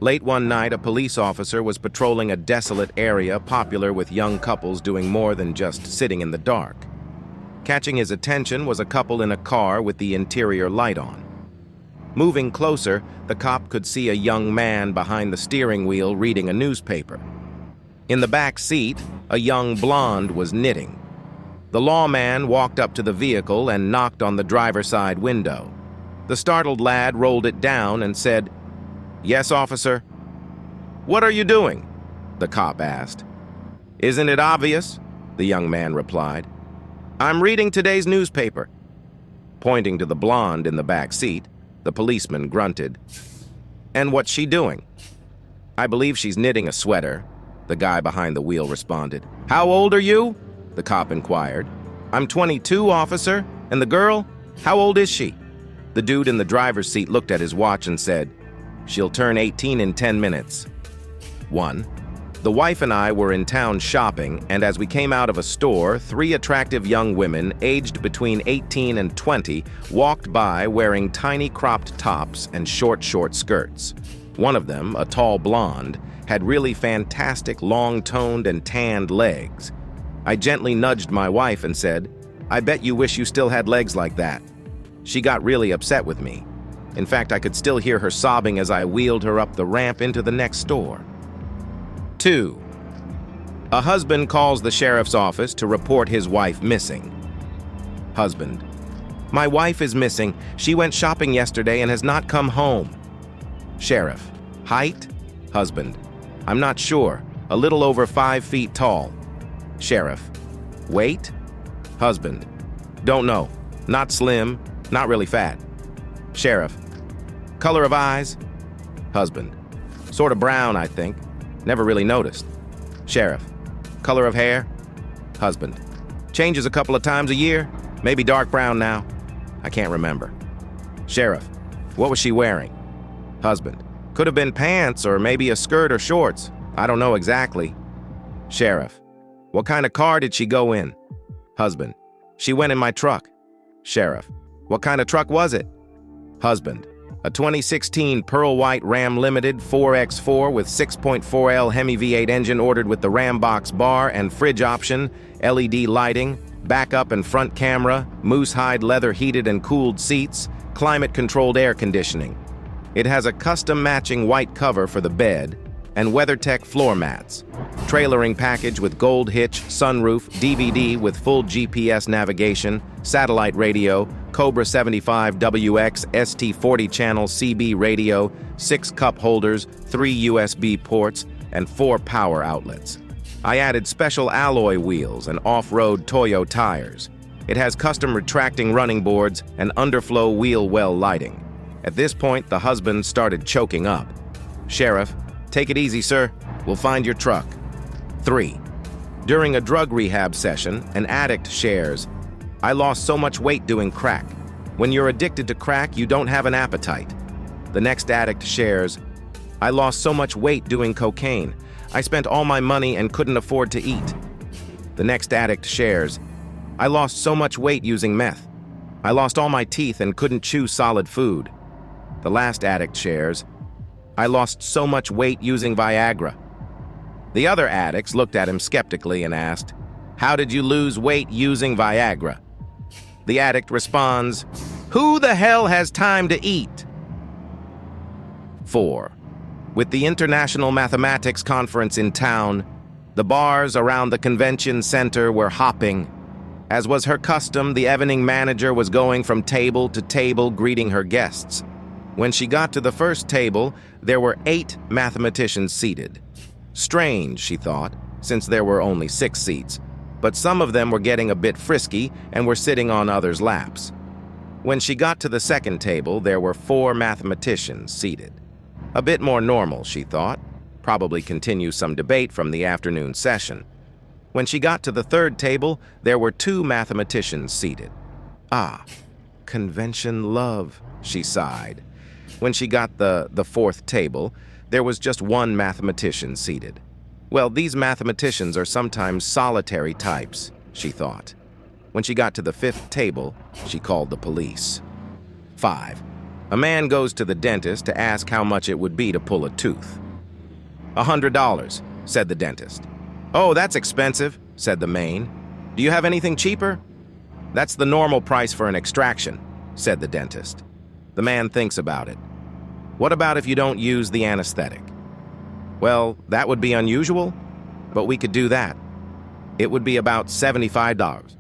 Late one night, a police officer was patrolling a desolate area popular with young couples doing more than just sitting in the dark. Catching his attention was a couple in a car with the interior light on. Moving closer, the cop could see a young man behind the steering wheel reading a newspaper. In the back seat, a young blonde was knitting. The lawman walked up to the vehicle and knocked on the driver's side window. The startled lad rolled it down and said, "Yes, officer." "What are you doing?" the cop asked. "Isn't it obvious?" the young man replied. "I'm reading today's newspaper." Pointing to the blonde in the back seat, the policeman grunted. "And what's she doing?" "I believe she's knitting a sweater," the guy behind the wheel responded. "How old are you?" the cop inquired. "I'm 22, officer. And the girl? How old is she?" The dude in the driver's seat looked at his watch and said, "She'll turn 18 in 10 minutes. 1. The wife and I were in town shopping, and as we came out of a store, 3 attractive young women, aged between 18 and 20, walked by wearing tiny cropped tops and short skirts. One of them, a tall blonde, had really fantastic long-toned and tanned legs. I gently nudged my wife and said, "I bet you wish you still had legs like that." She got really upset with me. In fact, I could still hear her sobbing as I wheeled her up the ramp into the next store. 2. A husband calls the sheriff's office to report his wife missing. Husband: "My wife is missing. She went shopping yesterday and has not come home." Sheriff: "Height?" Husband: "I'm not sure. A little over 5 feet tall." Sheriff: "Weight?" Husband: "Don't know. Not slim, not really fat." Sheriff: "Color of eyes?" Husband: "Sort of brown, I think. Never really noticed." Sheriff: "Color of hair?" Husband: "Changes a couple of times a year. Maybe dark brown now. I can't remember." Sheriff: "What was she wearing?" Husband: "Could have been pants or maybe a skirt or shorts. I don't know exactly." Sheriff: "What kind of car did she go in?" Husband: "She went in my truck." Sheriff: "What kind of truck was it?" Husband: "A 2016 Pearl White Ram Limited 4x4 with 6.4L Hemi V8 engine ordered with the Ram box bar and fridge option, LED lighting, backup and front camera, moose hide leather heated and cooled seats, climate-controlled air conditioning. It has a custom matching white cover for the bed and WeatherTech floor mats. Trailering package with gold hitch, sunroof, DVD with full GPS navigation, satellite radio, Cobra 75 WX ST40 channel CB radio, 6 cup holders, 3 USB ports, and 4 power outlets. I added special alloy wheels and off-road Toyo tires. It has custom retracting running boards and underflow wheel well lighting." At this point, the husband started choking up. Sheriff: "Take it easy, sir. We'll find your truck." 3. During a drug rehab session, an addict shares, "I lost so much weight doing crack. When you're addicted to crack, you don't have an appetite." The next addict shares, "I lost so much weight doing cocaine. I spent all my money and couldn't afford to eat." The next addict shares, "I lost so much weight using meth. I lost all my teeth and couldn't chew solid food." The last addict shares, "I lost so much weight using Viagra." The other addicts looked at him skeptically and asked, "How did you lose weight using Viagra?" The addict responds, "Who the hell has time to eat?" 4. With the International Mathematics Conference in town, the bars around the convention center were hopping. As was her custom, the evening manager was going from table to table greeting her guests. When she got to the first table, there were 8 mathematicians seated. Strange, she thought, since there were only 6 seats, but some of them were getting a bit frisky and were sitting on others' laps. When she got to the second table, there were 4 mathematicians seated. A bit more normal, she thought, probably continue some debate from the afternoon session. When she got to the third table, there were 2 mathematicians seated. "Ah, convention love," she sighed. When she got the fourth table, there was just 1 mathematician seated. Well, these mathematicians are sometimes solitary types, she thought. When she got to the 5th table, she called the police. 5. A man goes to the dentist to ask how much it would be to pull a tooth. $100, said the dentist. Oh, that's expensive, said the man. Do you have anything cheaper? That's the normal price for an extraction, said the dentist. The man thinks about it. What about if you don't use the anesthetic? Well, that would be unusual, but we could do that. It would be about $75.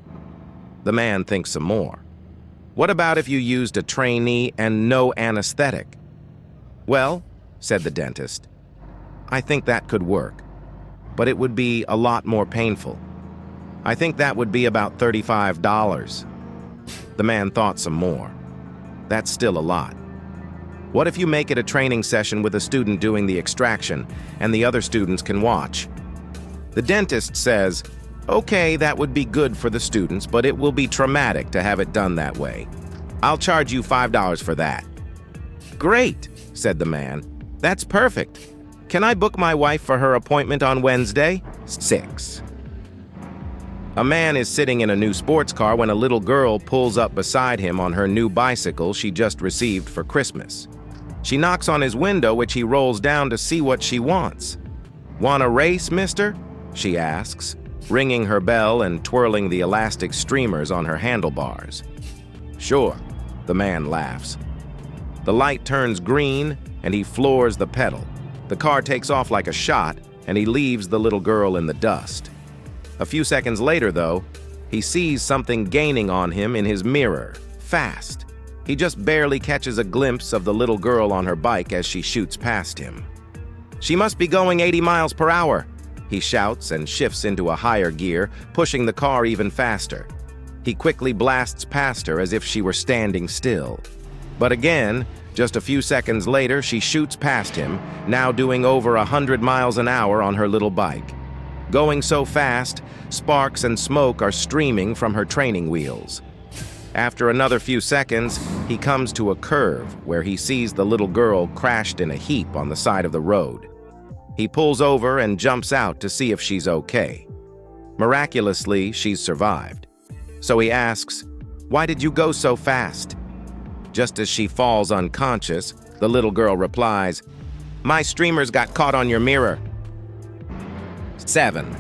The man thinks some more. What about if you used a trainee and no anesthetic? Well, said the dentist, I think that could work, but it would be a lot more painful. I think that would be about $35. The man thought some more. That's still a lot. What if you make it a training session with a student doing the extraction and the other students can watch? The dentist says, okay, that would be good for the students, but it will be traumatic to have it done that way. I'll charge you $5 for that. Great, said the man. That's perfect. Can I book my wife for her appointment on Wednesday? 6. A man is sitting in a new sports car when a little girl pulls up beside him on her new bicycle she just received for Christmas. She knocks on his window, which he rolls down to see what she wants. Want a race, mister? She asks, ringing her bell and twirling the elastic streamers on her handlebars. Sure, the man laughs. The light turns green and he floors the pedal. The car takes off like a shot and he leaves the little girl in the dust. A few seconds later, though, he sees something gaining on him in his mirror, fast. He just barely catches a glimpse of the little girl on her bike as she shoots past him. She must be going 80 miles per hour, he shouts and shifts into a higher gear, pushing the car even faster. He quickly blasts past her as if she were standing still. But again, just a few seconds later, she shoots past him, now doing over 100 miles an hour on her little bike. Going so fast, sparks and smoke are streaming from her training wheels. After another few seconds, he comes to a curve where he sees the little girl crashed in a heap on the side of the road. He pulls over and jumps out to see if she's okay. Miraculously, she's survived. So he asks, "Why did you go so fast?" Just as she falls unconscious, the little girl replies, "My streamers got caught on your mirror." 7.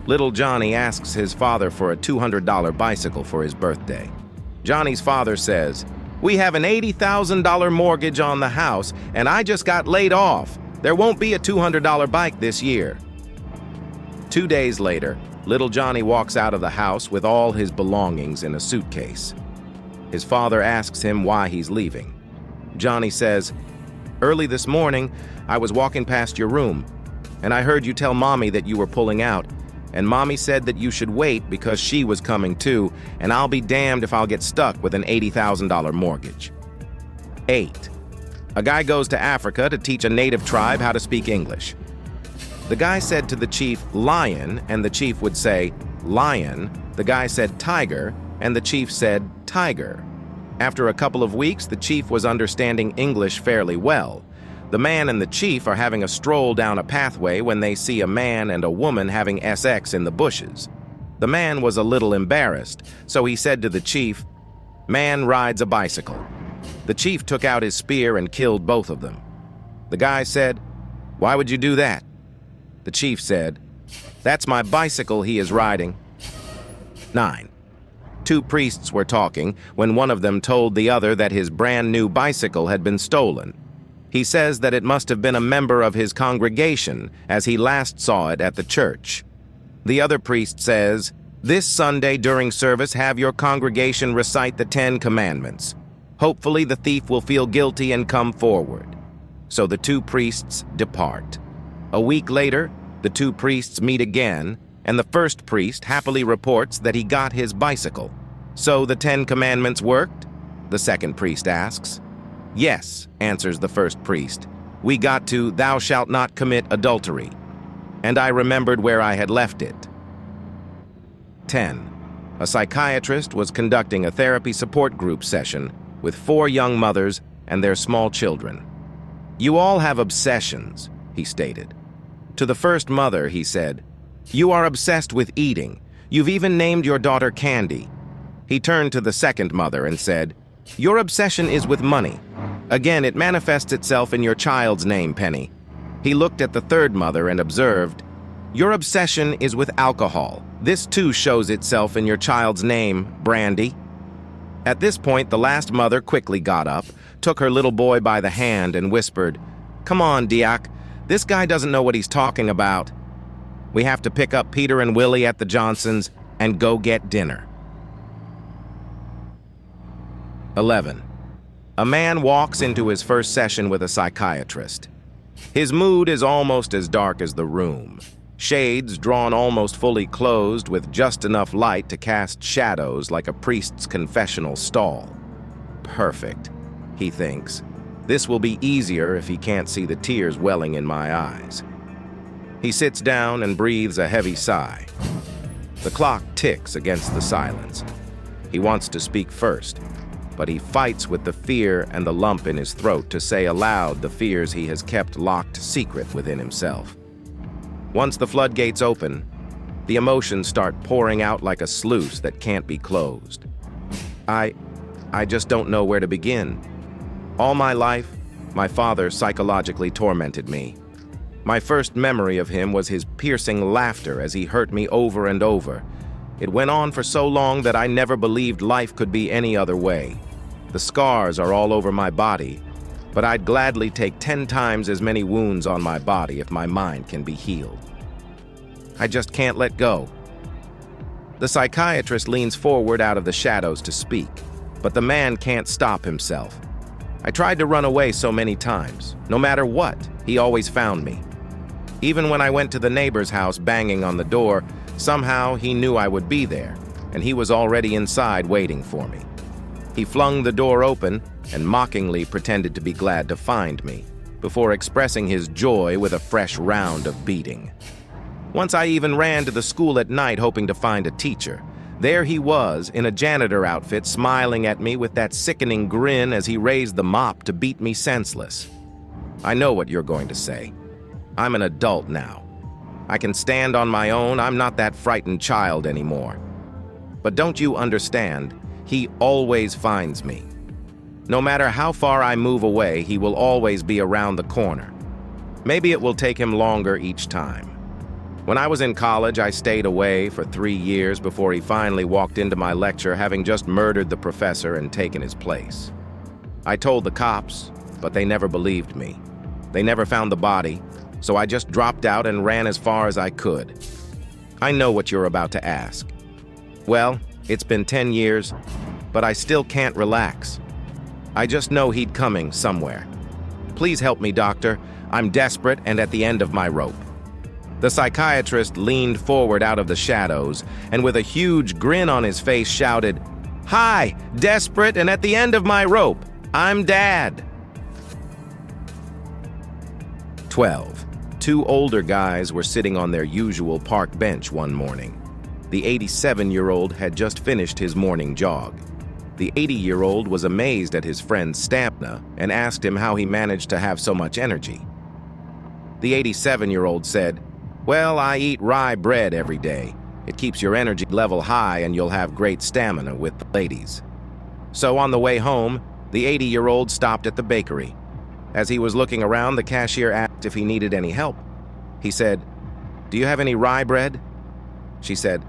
Little Johnny asks his father for a $200 bicycle for his birthday. Johnny's father says, "We have an $80,000 mortgage on the house, and I just got laid off. There won't be a $200 bike this year." 2 days later, little Johnny walks out of the house with all his belongings in a suitcase. His father asks him why he's leaving. Johnny says, "Early this morning, I was walking past your room, and I heard you tell Mommy that you were pulling out, and Mommy said that you should wait because she was coming too, and I'll be damned if I'll get stuck with an $80,000 mortgage." 8. A guy goes to Africa to teach a native tribe how to speak English. The guy said to the chief, "Lion," and the chief would say, "Lion." The guy said, "Tiger," and the chief said, "Tiger." After a couple of weeks, the chief was understanding English fairly well. The man and the chief are having a stroll down a pathway when they see a man and a woman having sex in the bushes. The man was a little embarrassed, so he said to the chief, "Man rides a bicycle." The chief took out his spear and killed both of them. The guy said, "Why would you do that?" The chief said, "That's my bicycle he is riding." 9. 2 priests were talking when one of them told the other that his brand new bicycle had been stolen. He says that it must have been a member of his congregation, as he last saw it at the church. The other priest says, "This Sunday during service have your congregation recite the 10 commandments. Hopefully the thief will feel guilty and come forward." So the 2 priests depart. A week later, the 2 priests meet again, and the first priest happily reports that he got his bicycle. "So the 10 commandments worked?" the second priest asks. "Yes," answers the first priest. "We got to 'Thou shalt not commit adultery.' And I remembered where I had left it." 10. A psychiatrist was conducting a therapy support group session with 4 young mothers and their small children. "You all have obsessions," he stated. To the first mother, he said, "You are obsessed with eating. You've even named your daughter Candy." He turned to the second mother and said, "Your obsession is with money. Again, it manifests itself in your child's name, Penny. He looked at the third mother and observed, "Your obsession is with alcohol. This too shows itself in your child's name, Brandy." At this point, the last mother quickly got up, took her little boy by the hand and whispered, "Come on, Diak, this guy doesn't know what he's talking about. We have to pick up Peter and Willie at the Johnsons and go get dinner." 11. A man walks into his first session with a psychiatrist. His mood is almost as dark as the room. Shades drawn almost fully closed with just enough light to cast shadows like a priest's confessional stall. Perfect, he thinks. This will be easier if he can't see the tears welling in my eyes. He sits down and breathes a heavy sigh. The clock ticks against the silence. He wants to speak first, but he fights with the fear and the lump in his throat to say aloud the fears he has kept locked secret within himself. Once the floodgates open, the emotions start pouring out like a sluice that can't be closed. I just don't know where to begin. All my life, my father psychologically tormented me. My first memory of him was his piercing laughter as he hurt me over and over. It went on for so long that I never believed life could be any other way. The scars are all over my body, but I'd gladly take 10 times as many wounds on my body if my mind can be healed. I just can't let go. The psychiatrist leans forward out of the shadows to speak, but the man can't stop himself. I tried to run away so many times. No matter what, he always found me. Even when I went to the neighbor's house banging on the door, somehow he knew I would be there, and he was already inside waiting for me. He flung the door open and mockingly pretended to be glad to find me, before expressing his joy with a fresh round of beating. Once I even ran to the school at night hoping to find a teacher. There he was, in a janitor outfit, smiling at me with that sickening grin as he raised the mop to beat me senseless. I know what you're going to say. I'm an adult now. I can stand on my own. I'm not that frightened child anymore. But don't you understand? He always finds me. No matter how far I move away, he will always be around the corner. Maybe it will take him longer each time. When I was in college, I stayed away for 3 years before he finally walked into my lecture, having just murdered the professor and taken his place. I told the cops, but they never believed me. They never found the body, so I just dropped out and ran as far as I could. I know what you're about to ask. Well, it's been 10 years, but I still can't relax. I just know he'd coming somewhere. Please help me, doctor. I'm desperate and at the end of my rope. The psychiatrist leaned forward out of the shadows and with a huge grin on his face shouted, "Hi, desperate and at the end of my rope. I'm Dad." 12. 2 older guys were sitting on their usual park bench one morning. The 87-year-old had just finished his morning jog. The 80-year-old was amazed at his friend's stamina and asked him how he managed to have so much energy. The 87-year-old said, "Well, I eat rye bread every day. It keeps your energy level high and you'll have great stamina with the ladies." So on the way home, the 80-year-old stopped at the bakery. As he was looking around, the cashier asked if he needed any help. He said, "Do you have any rye bread?" She said,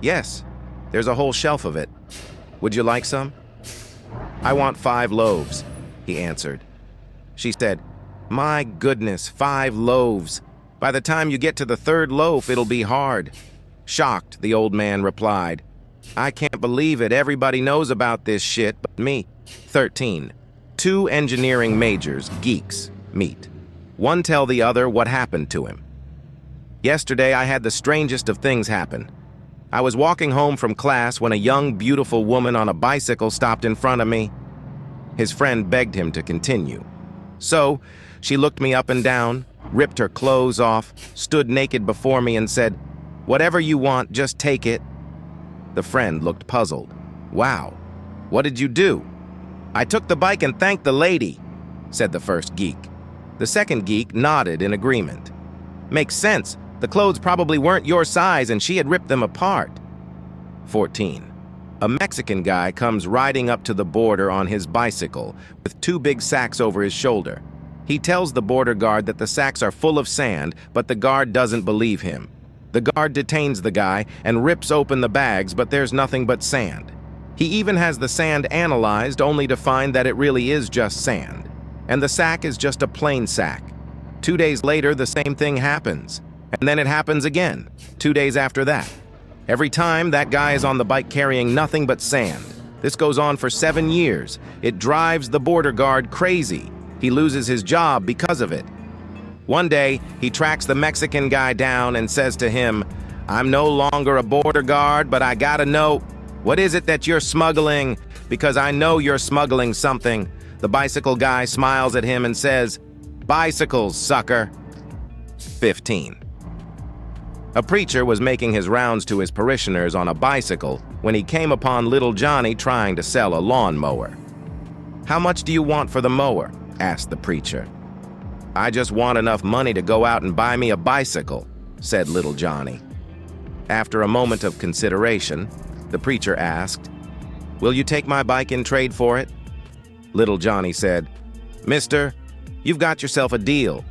"Yes, there's a whole shelf of it. Would you like some?" "I want 5 loaves," he answered. She said, "My goodness, 5 loaves. By the time you get to the 3rd loaf, it'll be hard." Shocked, the old man replied, "I can't believe it. Everybody knows about this shit but me." 13. 2 engineering majors, geeks, meet. One tell the other what happened to him. "Yesterday, I had the strangest of things happen. I was walking home from class when a young, beautiful woman on a bicycle stopped in front of me." His friend begged him to continue. "So, she looked me up and down, ripped her clothes off, stood naked before me and said, 'Whatever you want, just take it.'" The friend looked puzzled. "Wow, what did you do?" "I took the bike and thanked the lady," said the first geek. The second geek nodded in agreement. "Makes sense. The clothes probably weren't your size and she had ripped them apart." 14. A Mexican guy comes riding up to the border on his bicycle with 2 big sacks over his shoulder. He tells the border guard that the sacks are full of sand, but the guard doesn't believe him. The guard detains the guy and rips open the bags, but there's nothing but sand. He even has the sand analyzed, only to find that it really is just sand. And the sack is just a plain sack. 2 days later, the same thing happens. And then it happens again, 2 days after that. Every time, that guy is on the bike carrying nothing but sand. This goes on for 7 years. It drives the border guard crazy. He loses his job because of it. One day, he tracks the Mexican guy down and says to him, "I'm no longer a border guard, but I gotta know, what is it that you're smuggling? Because I know you're smuggling something." The bicycle guy smiles at him and says, "Bicycles, sucker." 15. A preacher was making his rounds to his parishioners on a bicycle when he came upon little Johnny trying to sell a lawnmower. "How much do you want for the mower?" asked the preacher. "I just want enough money to go out and buy me a bicycle," said little Johnny. After a moment of consideration, the preacher asked, "Will you take my bike in trade for it?" Little Johnny said, "Mister, you've got yourself a deal."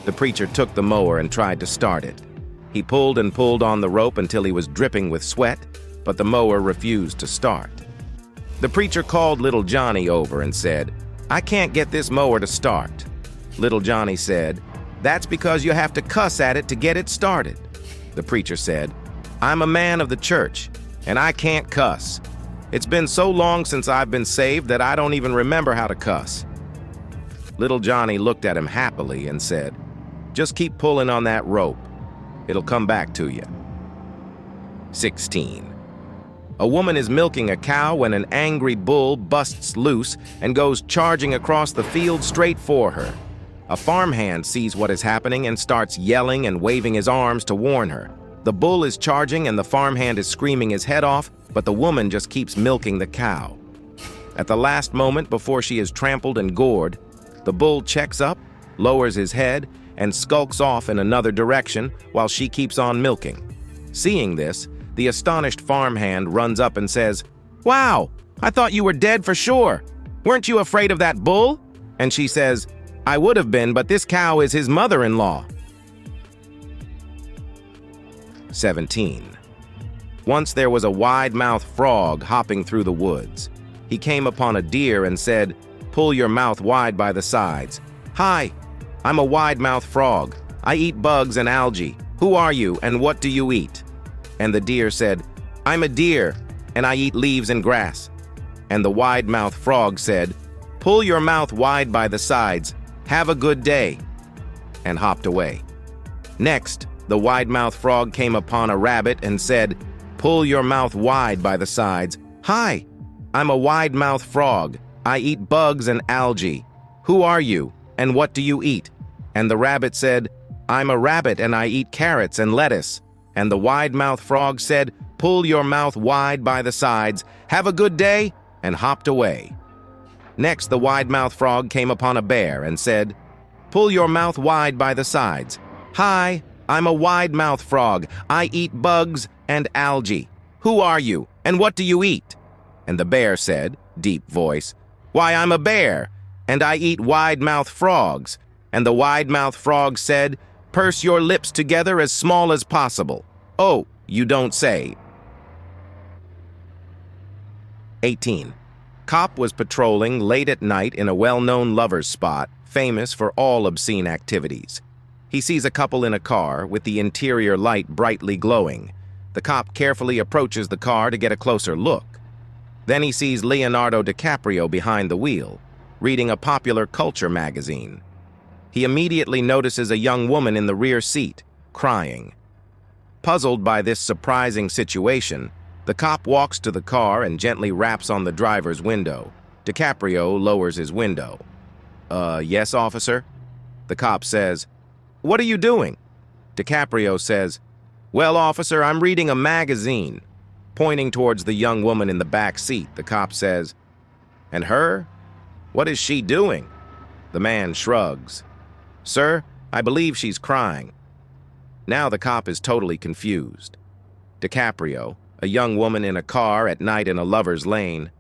The preacher took the mower and tried to start it. He pulled and pulled on the rope until he was dripping with sweat, but the mower refused to start. The preacher called little Johnny over and said, "I can't get this mower to start." Little Johnny said, "That's because you have to cuss at it to get it started." The preacher said, "I'm a man of the church, and I can't cuss. It's been so long since I've been saved that I don't even remember how to cuss." Little Johnny looked at him happily and said, "Just keep pulling on that rope. It'll come back to you." 16. A woman is milking a cow when an angry bull busts loose and goes charging across the field straight for her. A farmhand sees what is happening and starts yelling and waving his arms to warn her. The bull is charging and the farmhand is screaming his head off, but the woman just keeps milking the cow. At the last moment before she is trampled and gored, the bull checks up, lowers his head, and skulks off in another direction while she keeps on milking. Seeing this, the astonished farmhand runs up and says, "Wow, I thought you were dead for sure. Weren't you afraid of that bull?" And she says, "I would have been, but this cow is his mother-in-law." 17. Once there was a widemouth frog hopping through the woods. He came upon a deer and said, "Pull your mouth wide by the sides." "Hi, I'm a widemouth frog. I eat bugs and algae. Who are you and what do you eat?" And the deer said, "I'm a deer, and I eat leaves and grass." And the widemouth frog said, "Pull your mouth wide by the sides. Have a good day," and hopped away. Next, the widemouth frog came upon a rabbit and said, "Pull your mouth wide by the sides." "Hi, I'm a widemouth frog. I eat bugs and algae. Who are you, and what do you eat?" And the rabbit said, "I'm a rabbit and I eat carrots and lettuce." And the widemouth frog said, "Pull your mouth wide by the sides. Have a good day," and hopped away. Next, the widemouth frog came upon a bear and said, "Pull your mouth wide by the sides." "Hi, I'm a widemouth frog. I eat bugs and algae. Who are you, and what do you eat?" And the bear said, deep voice, "Why, I'm a bear, and I eat widemouth frogs." And the widemouth frog said, "Purse your lips together as small as possible." "Oh, you don't say." 18. Cop was patrolling late at night in a well-known lover's spot, famous for all obscene activities. He sees a couple in a car with the interior light brightly glowing. The cop carefully approaches the car to get a closer look. Then he sees Leonardo DiCaprio behind the wheel, reading a popular culture magazine. He immediately notices a young woman in the rear seat, crying. Puzzled by this surprising situation, the cop walks to the car and gently raps on the driver's window. DiCaprio lowers his window. Yes, officer?" The cop says, "What are you doing?" DiCaprio says, "Well, officer, I'm reading a magazine." Pointing towards the young woman in the back seat, the cop says, "And her? What is she doing?" The man shrugs. "Sir, I believe she's crying." Now the cop is totally confused. DiCaprio, a young woman in a car at night in a lover's lane,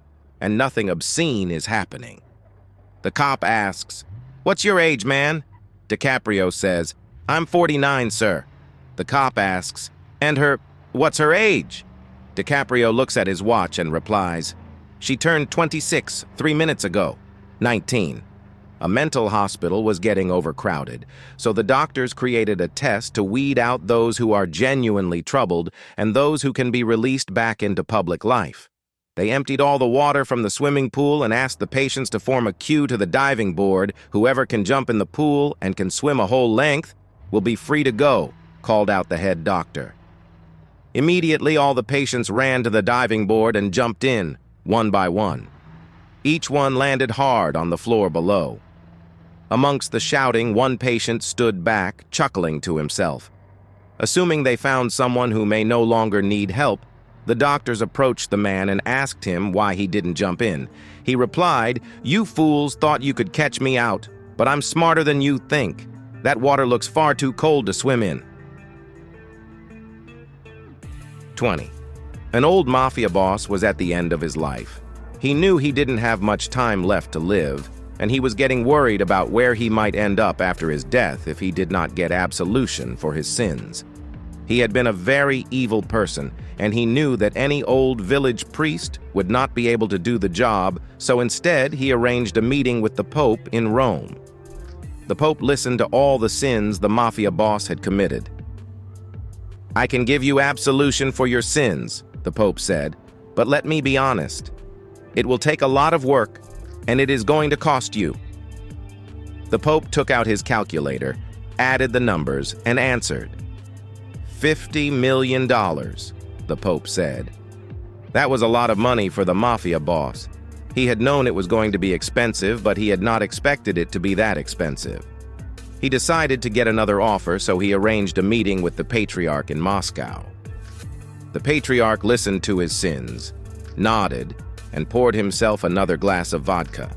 and nothing obscene is happening. The cop asks, "What's your age, man?" DiCaprio says, "I'm 49, sir." The cop asks, "And what's her age?" DiCaprio looks at his watch and replies, "She turned 26 3 minutes ago, 19. A mental hospital was getting overcrowded, so the doctors created a test to weed out those who are genuinely troubled and those who can be released back into public life. They emptied all the water from the swimming pool and asked the patients to form a queue to the diving board. Whoever can jump in the pool and can swim a whole length will be free to go," called out the head doctor. Immediately, all the patients ran to the diving board and jumped in, one by one. Each one landed hard on the floor below. Amongst the shouting, one patient stood back, chuckling to himself. Assuming they found someone who may no longer need help, the doctors approached the man and asked him why he didn't jump in. He replied, "You fools thought you could catch me out, but I'm smarter than you think. That water looks far too cold to swim in." 20. An old mafia boss was at the end of his life. He knew he didn't have much time left to live, and he was getting worried about where he might end up after his death if he did not get absolution for his sins. He had been a very evil person, and he knew that any old village priest would not be able to do the job, so instead he arranged a meeting with the Pope in Rome. The Pope listened to all the sins the mafia boss had committed. "I can give you absolution for your sins," the Pope said, "but let me be honest. It will take a lot of work, and it is going to cost you." The Pope took out his calculator, added the numbers, and answered. $50 million, the Pope said. That was a lot of money for the mafia boss. He had known it was going to be expensive, but he had not expected it to be that expensive. He decided to get another offer, so he arranged a meeting with the patriarch in Moscow. The patriarch listened to his sins, nodded, and poured himself another glass of vodka.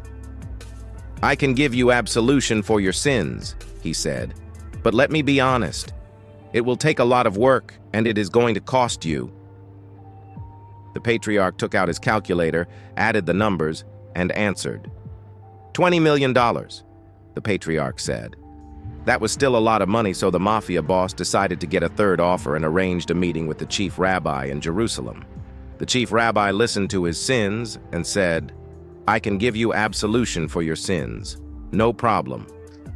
"I can give you absolution for your sins," he said, "but let me be honest. It will take a lot of work, and it is going to cost you." The patriarch took out his calculator, added the numbers, and answered. $20 million, the patriarch said. That was still a lot of money, so the mafia boss decided to get a third offer and arranged a meeting with the chief rabbi in Jerusalem. The chief rabbi listened to his sins and said, "I can give you absolution for your sins. No problem.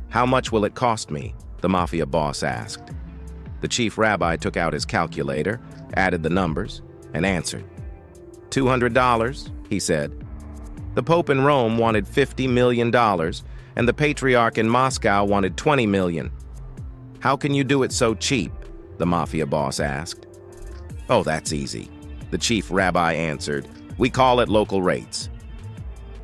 How much will it cost me?" the mafia boss asked. The chief rabbi took out his calculator, added the numbers, and answered. $200, he said. The Pope in Rome wanted $50 million, and the patriarch in Moscow wanted $20 million. "How can you do it so cheap?" the mafia boss asked. "Oh, that's easy," the chief rabbi answered. "We call it local rates."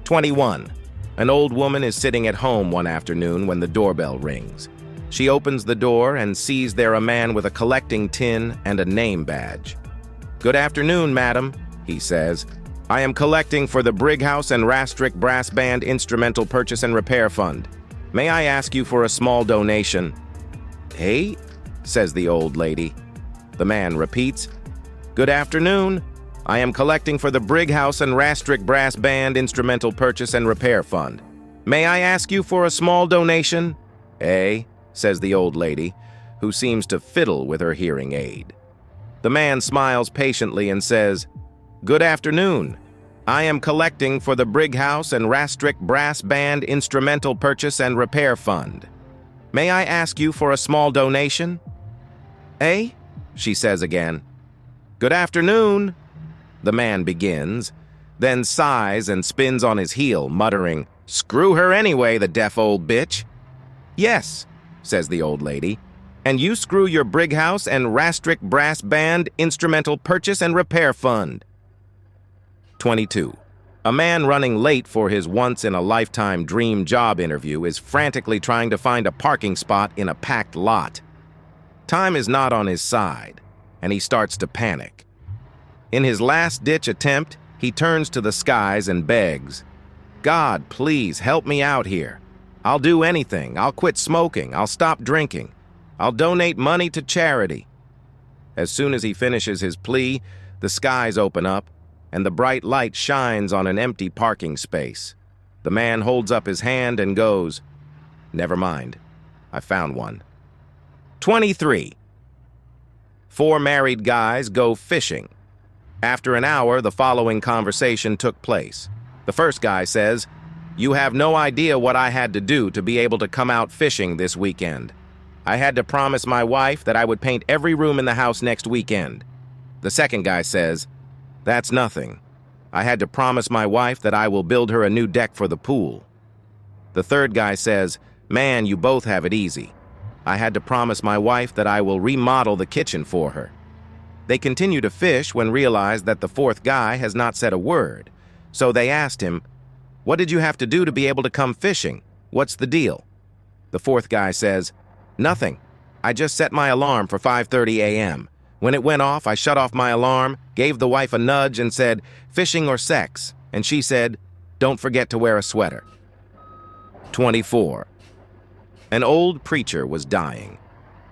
21. An old woman is sitting at home one afternoon when the doorbell rings. She opens the door and sees there a man with a collecting tin and a name badge. "Good afternoon, madam," he says. "I am collecting for the Brighouse and Rastrick Brass Band Instrumental Purchase and Repair Fund. May I ask you for a small donation?" "Hey?" says the old lady. The man repeats, "Good afternoon. I am collecting for the Brighouse and Rastrick Brass Band Instrumental Purchase and Repair Fund. May I ask you for a small donation?" "Eh?" says the old lady, who seems to fiddle with her hearing aid. The man smiles patiently and says, "Good afternoon. I am collecting for the Brighouse and Rastrick Brass Band Instrumental Purchase and Repair Fund. May I ask you for a small donation?" "Eh?" she says again. "Good afternoon." The man begins, then sighs and spins on his heel, muttering, "Screw her anyway, the deaf old bitch." "Yes," says the old lady, "and you screw your Brighouse and Rastrick Brass Band Instrumental Purchase and Repair Fund." 22. A man running late for his once-in-a-lifetime dream job interview is frantically trying to find a parking spot in a packed lot. Time is not on his side, and he starts to panic. In his last-ditch attempt, he turns to the skies and begs, "God, please help me out here. I'll do anything. I'll quit smoking. I'll stop drinking. I'll donate money to charity." As soon as he finishes his plea, The skies open up, and the bright light shines on an empty parking space. The man holds up his hand and goes, "Never mind. I found one." 23. 4 married guys go fishing. After an hour, the following conversation took place. The first guy says, "You have no idea what I had to do to be able to come out fishing this weekend. I had to promise my wife that I would paint every room in the house next weekend." The second guy says, "That's nothing. I had to promise my wife that I will build her a new deck for the pool." The third guy says, "Man, you both have it easy. I had to promise my wife that I will remodel the kitchen for her." They continue to fish when realized that the fourth guy has not said a word. So they asked him, "What did you have to do to be able to come fishing? What's the deal?" The fourth guy says, "Nothing. I just set my alarm for 5:30 a.m. When it went off, I shut off my alarm, gave the wife a nudge and said, 'Fishing or sex?' And she said, 'Don't forget to wear a sweater.'" 24. An old preacher was dying.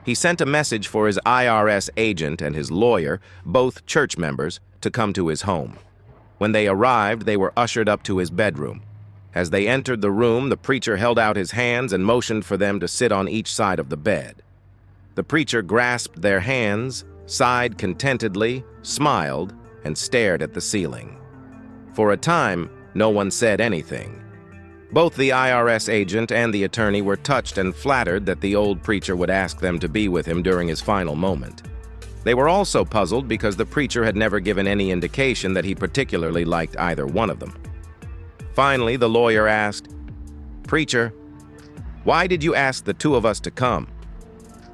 He sent a message for his IRS agent and his lawyer, both church members, to come to his home. When they arrived, they were ushered up to his bedroom. As they entered the room, the preacher held out his hands and motioned for them to sit on each side of the bed. The preacher grasped their hands, sighed contentedly, smiled, and stared at the ceiling. For a time, no one said anything. Both the IRS agent and the attorney were touched and flattered that the old preacher would ask them to be with him during his final moment. They were also puzzled because the preacher had never given any indication that he particularly liked either one of them. Finally, the lawyer asked, "Preacher, why did you ask the two of us to come?"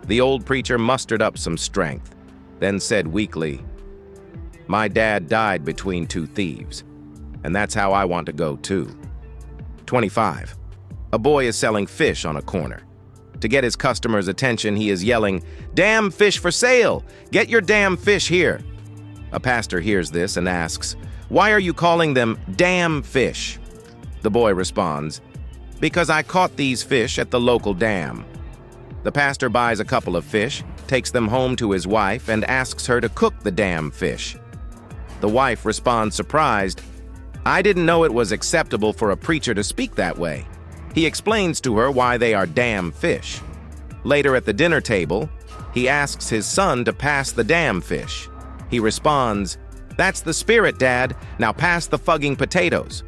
The old preacher mustered up some strength, then said weakly, "My dad died between 2 thieves, and that's how I want to go too." 25. A boy is selling fish on a corner. To get his customers' attention, he is yelling, "Damn fish for sale! Get your damn fish here!" A pastor hears this and asks, "Why are you calling them damn fish?" The boy responds, "Because I caught these fish at the local dam." The pastor buys a couple of fish, takes them home to his wife, and asks her to cook the damn fish. The wife responds surprised, "I didn't know it was acceptable for a preacher to speak that way." He explains to her why they are damn fish. Later at the dinner table, he asks his son to pass the damn fish. He responds, "That's the spirit, Dad. Now pass the fucking potatoes."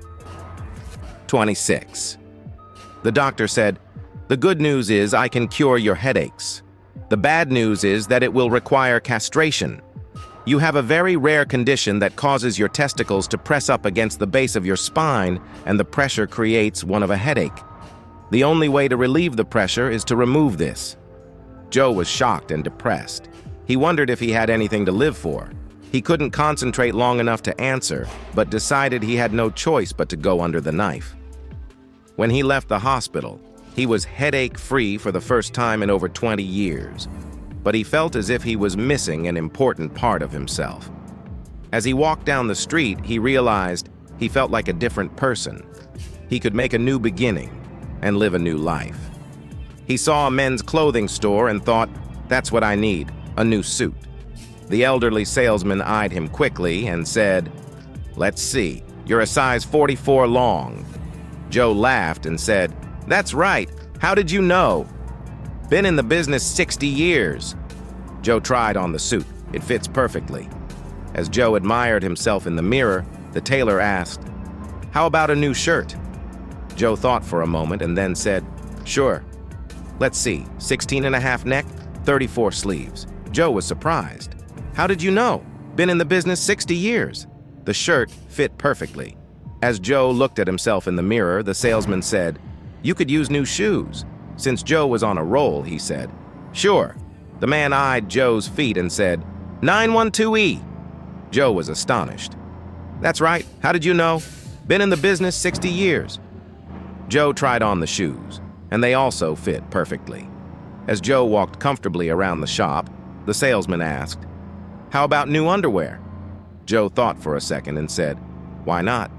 26. The doctor said, "The good news is I can cure your headaches. The bad news is that it will require castration. You have a very rare condition that causes your testicles to press up against the base of your spine, and the pressure creates one of a headache. The only way to relieve the pressure is to remove this." Joe was shocked and depressed. He wondered if he had anything to live for. He couldn't concentrate long enough to answer, but decided he had no choice but to go under the knife. When he left the hospital, he was headache-free for the first time in over 20 years. But he felt as if he was missing an important part of himself. As he walked down the street, he realized he felt like a different person. He could make a new beginning and live a new life. He saw a men's clothing store and thought, "That's what I need, a new suit." The elderly salesman eyed him quickly and said, "Let's see, you're a size 44 long." Joe laughed and said, "That's right. How did you know?" "Been in the business 60 years. Joe tried on the suit. It fits perfectly. As Joe admired himself in the mirror, the tailor asked, "How about a new shirt?" Joe thought for a moment and then said, "Sure. Let's see, 16.5 neck, 34 sleeves." Joe was surprised. "How did you know? Been in the business 60 years. The shirt fit perfectly. As Joe looked at himself in the mirror, the salesman said, "You could use new shoes." Since Joe was on a roll, he said, "Sure." The man eyed Joe's feet and said, 912E. Joe was astonished. "That's right. How did you know? Been in the business 60 years. Joe tried on the shoes, and they also fit perfectly. As Joe walked comfortably around the shop, the salesman asked, "How about new underwear?" Joe thought for a second and said, "Why not?"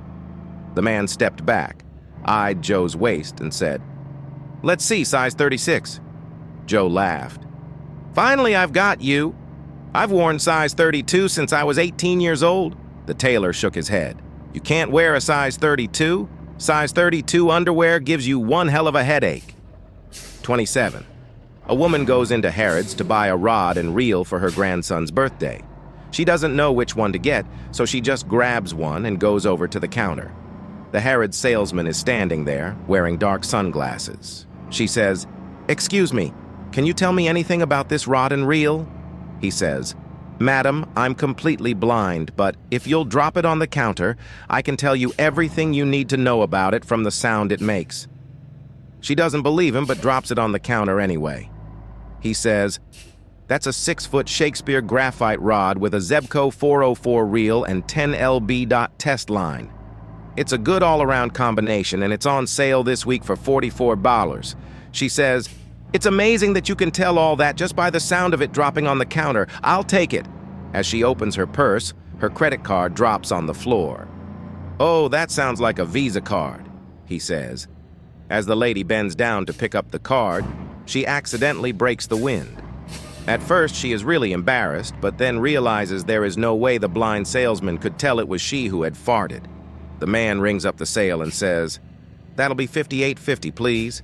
The man stepped back, eyed Joe's waist, and said, "Let's see, size 36. Joe laughed. "Finally, I've got you." I've worn size 32 since I was 18 years old. The tailor shook his head. You can't wear a size 32? Size 32 underwear gives you one hell of a headache. 27. A woman goes into Harrods to buy a rod and reel for her grandson's birthday. She doesn't know which one to get, so she just grabs one and goes over to the counter. The Harrods salesman is standing there, wearing dark sunglasses. She says, "Excuse me, can you tell me anything about this rod and reel?" He says, "Madam, I'm completely blind, but if you'll drop it on the counter, I can tell you everything you need to know about it from the sound it makes." She doesn't believe him, but drops it on the counter anyway. He says, "That's a 6-foot Shakespeare graphite rod with a Zebco 404 reel and 10 lb test line. It's a good all-around combination, and it's on sale this week for $44. She says, "It's amazing that you can tell all that just by the sound of it dropping on the counter. I'll take it." As she opens her purse, her credit card drops on the floor. "Oh, that sounds like a Visa card," he says. As the lady bends down to pick up the card, she accidentally breaks the wind. At first, she is really embarrassed, but then realizes there is no way the blind salesman could tell it was she who had farted. The man rings up the sale and says, "That'll be $58.50, please."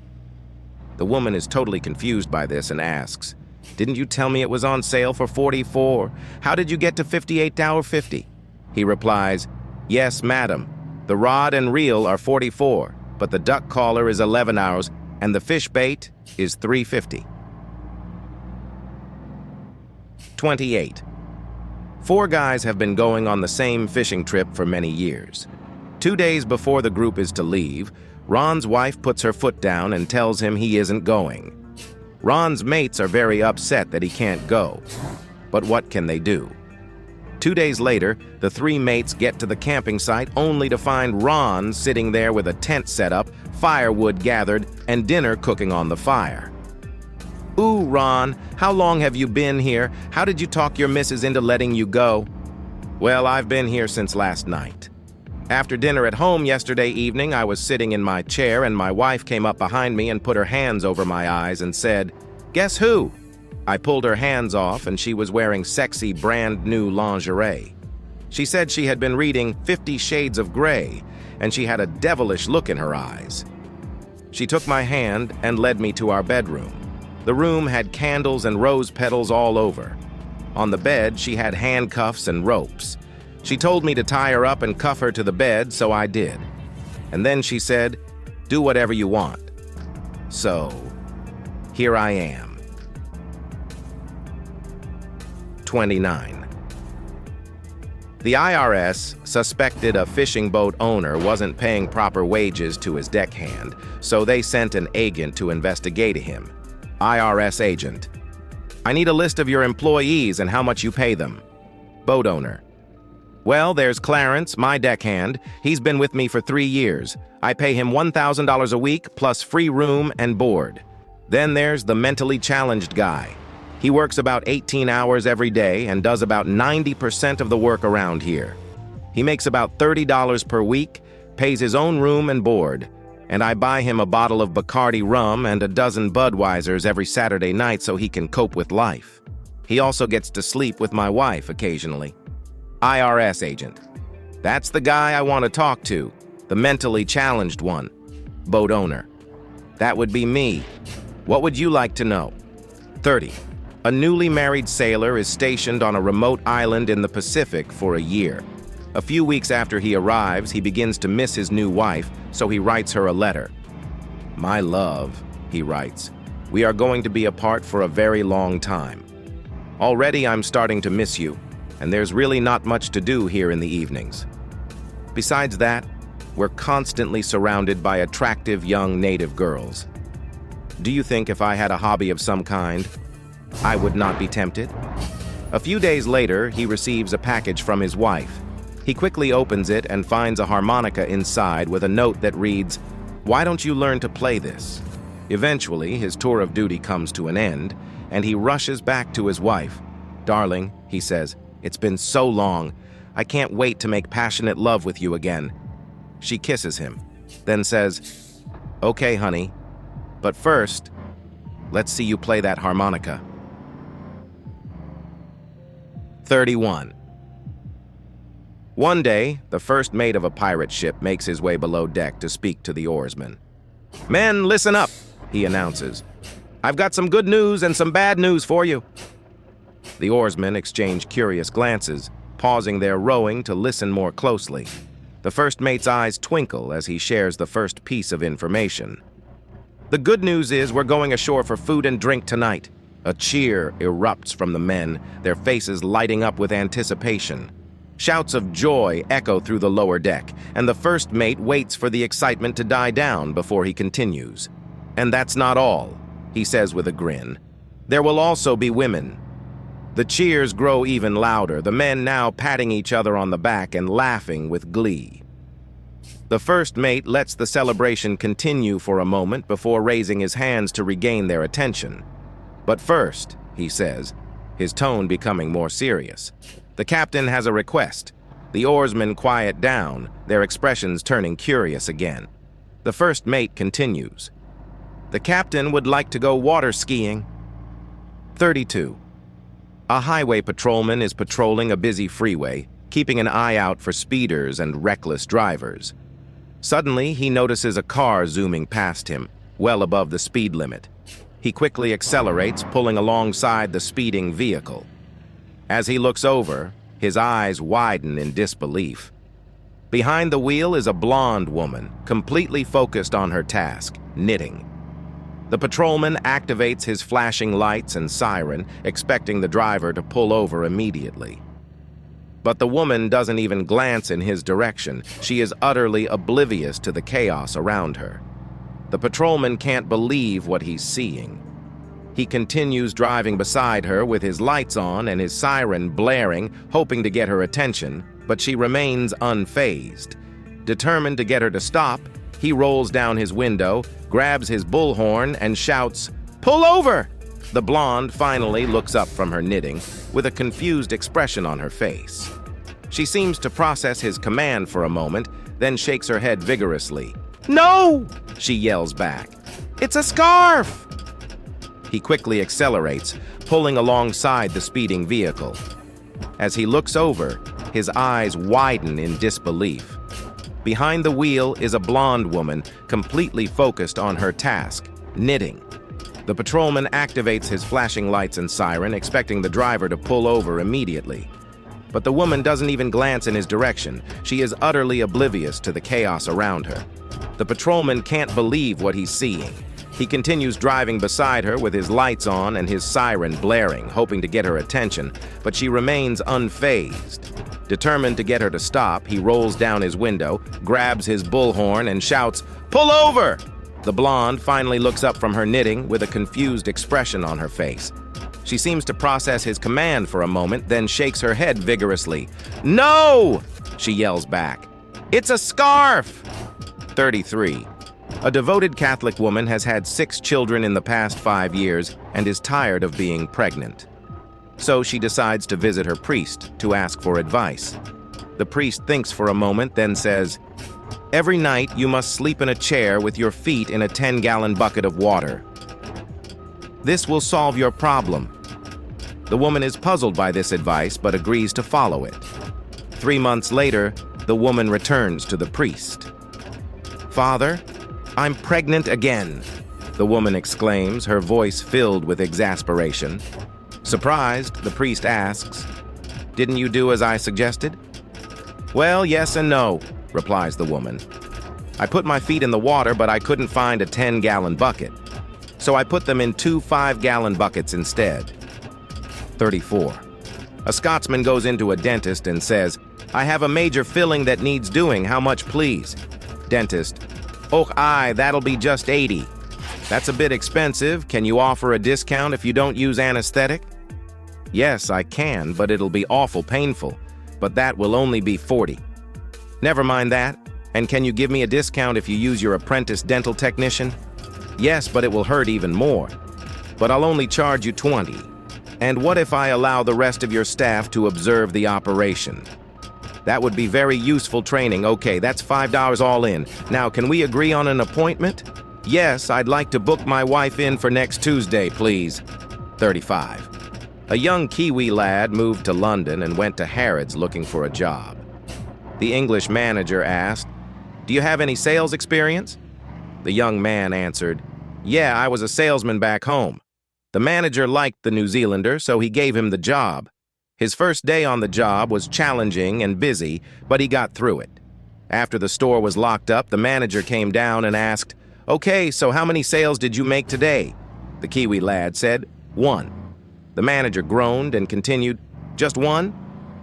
The woman is totally confused by this and asks, "Didn't you tell me it was on sale for $44? How did you get to $58.50? He replies, "Yes, madam. The rod and reel are $44, but the duck collar is $11 and the fish bait is $3.50. 28. 4 guys have been going on the same fishing trip for many years. 2 days before the group is to leave, Ron's wife puts her foot down and tells him he isn't going. Ron's mates are very upset that he can't go, but what can they do? 2 days later, the 3 mates get to the camping site only to find Ron sitting there with a tent set up, firewood gathered, and dinner cooking on the fire. "Ooh, Ron, how long have you been here? How did you talk your missus into letting you go?" "Well, I've been here since last night. After dinner at home yesterday evening, I was sitting in my chair and my wife came up behind me and put her hands over my eyes and said, 'Guess who?' I pulled her hands off and she was wearing sexy brand new lingerie. She said she had been reading 50 Shades of Grey and she had a devilish look in her eyes. She took my hand and led me to our bedroom. The room had candles and rose petals all over. On the bed, she had handcuffs and ropes. She told me to tie her up and cuff her to the bed, so I did. And then she said, 'Do whatever you want.' So, here I am." 29. The IRS suspected a fishing boat owner wasn't paying proper wages to his deckhand, so they sent an agent to investigate him. IRS agent: "I need a list of your employees and how much you pay them." Boat owner: "Well, there's Clarence, my deckhand. He's been with me for 3 years. I pay him $1,000 a week plus free room and board. Then there's the mentally challenged guy. He works about 18 hours every day and does about 90% of the work around here. He makes about $30 per week, pays his own room and board, and I buy him a bottle of Bacardi rum and a dozen Budweisers every Saturday night so he can cope with life. He also gets to sleep with my wife occasionally." IRS agent: "That's the guy I want to talk to, the mentally challenged one." Boat owner: "That would be me. What would you like to know?" 30. A newly married sailor is stationed on a remote island in the Pacific for a year. A few weeks after he arrives, he begins to miss his new wife, so he writes her a letter. "My love," he writes, "we are going to be apart for a very long time. Already I'm starting to miss you, and there's really not much to do here in the evenings. Besides that, we're constantly surrounded by attractive young native girls. Do you think if I had a hobby of some kind, I would not be tempted?" A few days later, he receives a package from his wife. He quickly opens it and finds a harmonica inside with a note that reads, "Why don't you learn to play this?" Eventually, his tour of duty comes to an end, and he rushes back to his wife. "Darling," he says, "it's been so long. I can't wait to make passionate love with you again." She kisses him, then says, "Okay, honey, but first, let's see you play that harmonica." 31. One day, the first mate of a pirate ship makes his way below deck to speak to the oarsmen. "Men, listen up," he announces. "I've got some good news and some bad news for you." The oarsmen exchange curious glances, pausing their rowing to listen more closely. The first mate's eyes twinkle as he shares the first piece of information. "The good news is we're going ashore for food and drink tonight." A cheer erupts from the men, their faces lighting up with anticipation. Shouts of joy echo through the lower deck, and the first mate waits for the excitement to die down before he continues. "And that's not all," he says with a grin. "There will also be women." The cheers grow even louder, the men now patting each other on the back and laughing with glee. The first mate lets the celebration continue for a moment before raising his hands to regain their attention. "But first," he says, his tone becoming more serious, "the captain has a request." The oarsmen quiet down, their expressions turning curious again. The first mate continues. "The captain would like to go water skiing." 32. A highway patrolman is patrolling a busy freeway, keeping an eye out for speeders and reckless drivers. Suddenly, he notices a car zooming past him, well above the speed limit. He quickly accelerates, pulling alongside the speeding vehicle. As he looks over, his eyes widen in disbelief. Behind the wheel is a blonde woman, completely focused on her task, knitting. The patrolman activates his flashing lights and siren, expecting the driver to pull over immediately. But the woman doesn't even glance in his direction. She is utterly oblivious to the chaos around her. The patrolman can't believe what he's seeing. He continues driving beside her with his lights on and his siren blaring, hoping to get her attention, but she remains unfazed. Determined to get her to stop, he rolls down his window, grabs his bullhorn, and shouts, "Pull over!" The blonde finally looks up from her knitting, with a confused expression on her face. She seems to process his command for a moment, then shakes her head vigorously. "No!" she yells back. "It's a scarf!" He quickly accelerates, pulling alongside the speeding vehicle. As he looks over, his eyes widen in disbelief. Behind the wheel is a blonde woman, completely focused on her task, knitting. The patrolman activates his flashing lights and siren, expecting the driver to pull over immediately. But the woman doesn't even glance in his direction. She is utterly oblivious to the chaos around her. The patrolman can't believe what he's seeing. He continues driving beside her with his lights on and his siren blaring, hoping to get her attention, but she remains unfazed. Determined to get her to stop, he rolls down his window, grabs his bullhorn, and shouts, "Pull over!" The blonde finally looks up from her knitting with a confused expression on her face. She seems to process his command for a moment, then shakes her head vigorously. "No!" she yells back. "It's a scarf!" 33. A devoted Catholic woman has had 6 children in the past 5 years and is tired of being pregnant. So she decides to visit her priest to ask for advice. The priest thinks for a moment, then says, "Every night you must sleep in a chair with your feet in a 10-gallon bucket of water. This will solve your problem." The woman is puzzled by this advice but agrees to follow it. 3 months later, the woman returns to the priest. "Father, I'm pregnant again," the woman exclaims, her voice filled with exasperation. Surprised, the priest asks, "Didn't you do as I suggested?" "Well, yes and no," replies the woman. "I put my feet in the water, but I couldn't find a 10-gallon bucket. So I put them in 2 5-gallon buckets instead." 34. A Scotsman goes into a dentist and says, "I have a major filling that needs doing. How much, please?" Dentist, "Oh, aye, that'll be just 80. "That's a bit expensive. Can you offer a discount if you don't use anesthetic?" "Yes, I can, but it'll be awful painful. But that will only be 40. "Never mind that. And can you give me a discount if you use your apprentice dental technician?" "Yes, but it will hurt even more. But I'll only charge you 20. "And what if I allow the rest of your staff to observe the operation?" "That would be very useful training. Okay, that's $5 all in. Now, can we agree on an appointment?" "Yes, I'd like to book my wife in for next Tuesday, please." 35. A young Kiwi lad moved to London and went to Harrods looking for a job. The English manager asked, "Do you have any sales experience?" The young man answered, "Yeah, I was a salesman back home." The manager liked the New Zealander, so he gave him the job. His first day on the job was challenging and busy, but he got through it. After the store was locked up, the manager came down and asked, "Okay, so how many sales did you make today?" The Kiwi lad said, "One." The manager groaned and continued, "Just one?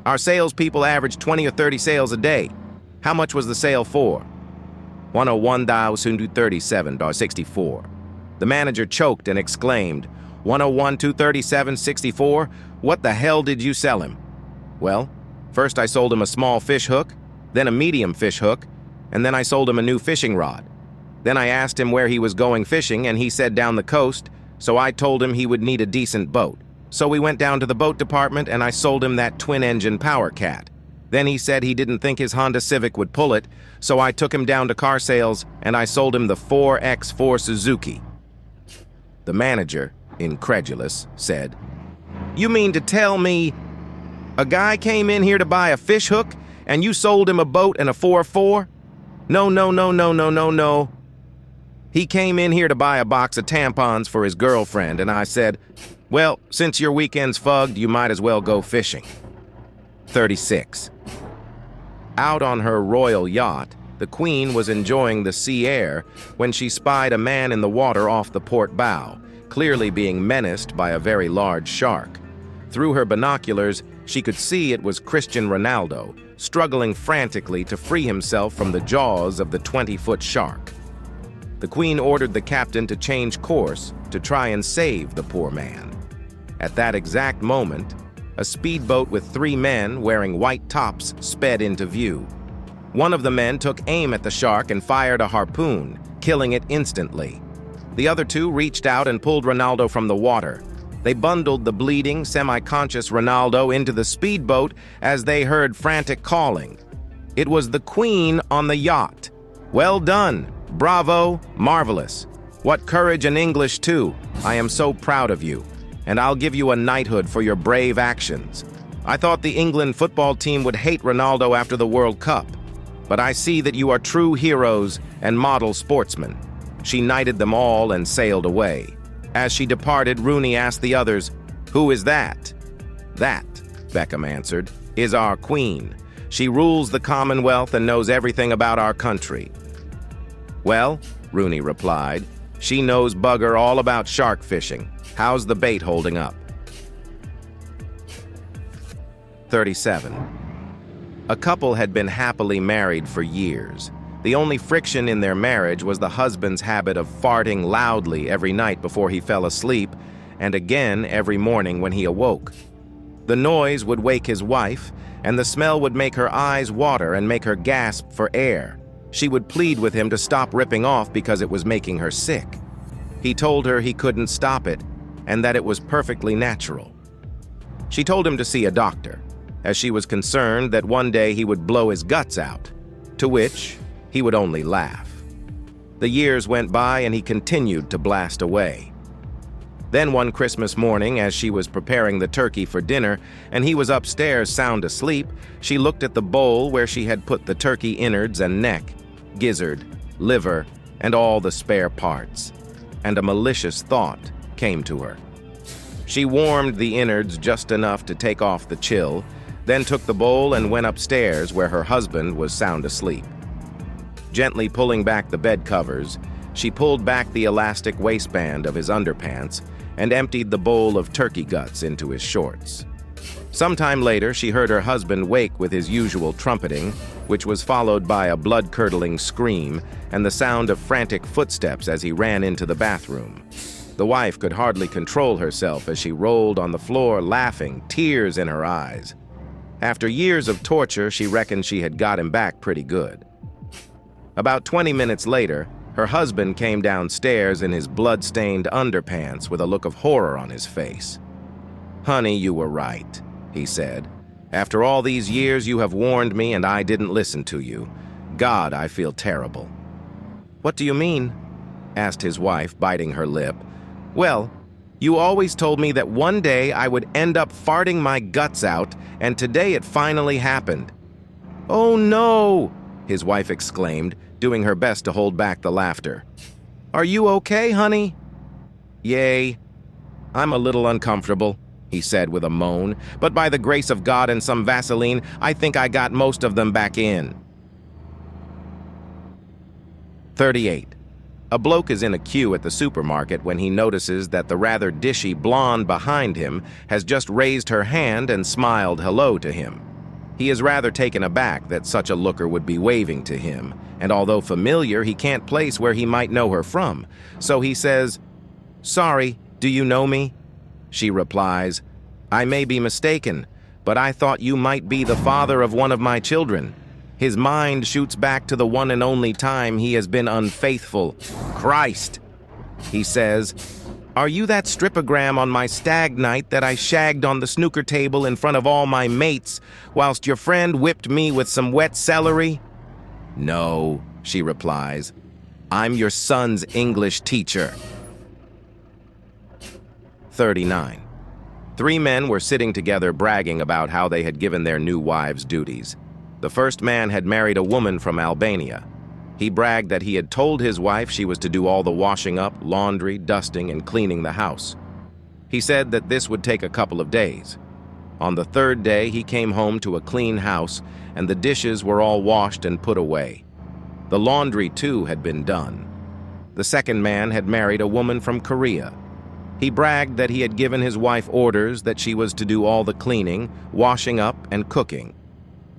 Our salespeople average 20 or 30 sales a day. How much was the sale for?" $101,237.64. The manager choked and exclaimed, $101,237.64? What the hell did you sell him?" "Well, first I sold him a small fish hook, then a medium fish hook, and then I sold him a new fishing rod. Then I asked him where he was going fishing, and he said down the coast, so I told him he would need a decent boat. So we went down to the boat department and I sold him that twin-engine Power Cat. Then he said he didn't think his Honda Civic would pull it, so I took him down to car sales and I sold him the 4X4 Suzuki." The manager, incredulous, said, "You mean to tell me a guy came in here to buy a fish hook and you sold him a boat and a 4x4? No, no, no, no, no, no, no. He came in here to buy a box of tampons for his girlfriend, and I said, well, since your weekend's fugged, you might as well go fishing." 36. Out on her royal yacht, the Queen was enjoying the sea air when she spied a man in the water off the port bow, clearly being menaced by a very large shark. Through her binoculars, she could see it was Cristiano Ronaldo, struggling frantically to free himself from the jaws of the 20-foot shark. The Queen ordered the captain to change course to try and save the poor man. At that exact moment, a speedboat with 3 men wearing white tops sped into view. One of the men took aim at the shark and fired a harpoon, killing it instantly. The other 2 reached out and pulled Ronaldo from the water. They bundled the bleeding, semi-conscious Ronaldo into the speedboat as they heard frantic calling. It was the Queen on the yacht. "Well done! Bravo! Marvelous! What courage and English, too! I am so proud of you, and I'll give you a knighthood for your brave actions. I thought the England football team would hate Ronaldo after the World Cup, but I see that you are true heroes and model sportsmen." She knighted them all and sailed away. As she departed, Rooney asked the others, "Who is that?" "That," Beckham answered, "is our Queen. She rules the Commonwealth and knows everything about our country." "Well," Rooney replied, "she knows bugger all about shark fishing. How's the bait holding up?" 37. A couple had been happily married for years. The only friction in their marriage was the husband's habit of farting loudly every night before he fell asleep, and again every morning when he awoke. The noise would wake his wife, and the smell would make her eyes water and make her gasp for air. She would plead with him to stop ripping off because it was making her sick. He told her he couldn't stop it, and that it was perfectly natural. She told him to see a doctor, as she was concerned that one day he would blow his guts out, to which he would only laugh. The years went by and he continued to blast away. Then one Christmas morning, as she was preparing the turkey for dinner and he was upstairs sound asleep, she looked at the bowl where she had put the turkey innards and neck, gizzard, liver, and all the spare parts, and a malicious thought came to her. She warmed the innards just enough to take off the chill, then took the bowl and went upstairs where her husband was sound asleep. Gently pulling back the bed covers, she pulled back the elastic waistband of his underpants and emptied the bowl of turkey guts into his shorts. Sometime later, she heard her husband wake with his usual trumpeting, which was followed by a blood-curdling scream and the sound of frantic footsteps as he ran into the bathroom. The wife could hardly control herself as she rolled on the floor laughing, tears in her eyes. After years of torture, she reckoned she had got him back pretty good. About 20 minutes later, her husband came downstairs in his blood-stained underpants with a look of horror on his face. "Honey, you were right," he said. "After all these years, you have warned me and I didn't listen to you. God, I feel terrible." "What do you mean?" asked his wife, biting her lip. "Well, You always told me that one day I would end up farting my guts out, and today it finally happened." "Oh no!" his wife exclaimed, doing her best to hold back the laughter. "Are you okay, honey?" "Yay. I'm a little uncomfortable," he said with a moan, "but by the grace of God and some Vaseline, I think I got most of them back in." 38. A bloke is in a queue at the supermarket when he notices that the rather dishy blonde behind him has just raised her hand and smiled hello to him. He is rather taken aback that such a looker would be waving to him, and although familiar, he can't place where he might know her from. So he says, "Sorry, do you know me?" She replies, "I may be mistaken, but I thought you might be the father of one of my children." His mind shoots back to the one and only time he has been unfaithful. Christ! He says, "Are you that stripogram on my stag night that I shagged on the snooker table in front of all my mates, whilst your friend whipped me with some wet celery?" "No," she replies, "I'm your son's English teacher." 39. Three men were sitting together bragging about how they had given their new wives duties. The first man had married a woman from Albania. He bragged that he had told his wife she was to do all the washing up, laundry, dusting, and cleaning the house. He said that this would take a couple of days. On the third day, he came home to a clean house, and the dishes were all washed and put away. The laundry, too, had been done. The second man had married a woman from Korea. He bragged that he had given his wife orders that she was to do all the cleaning, washing up, and cooking.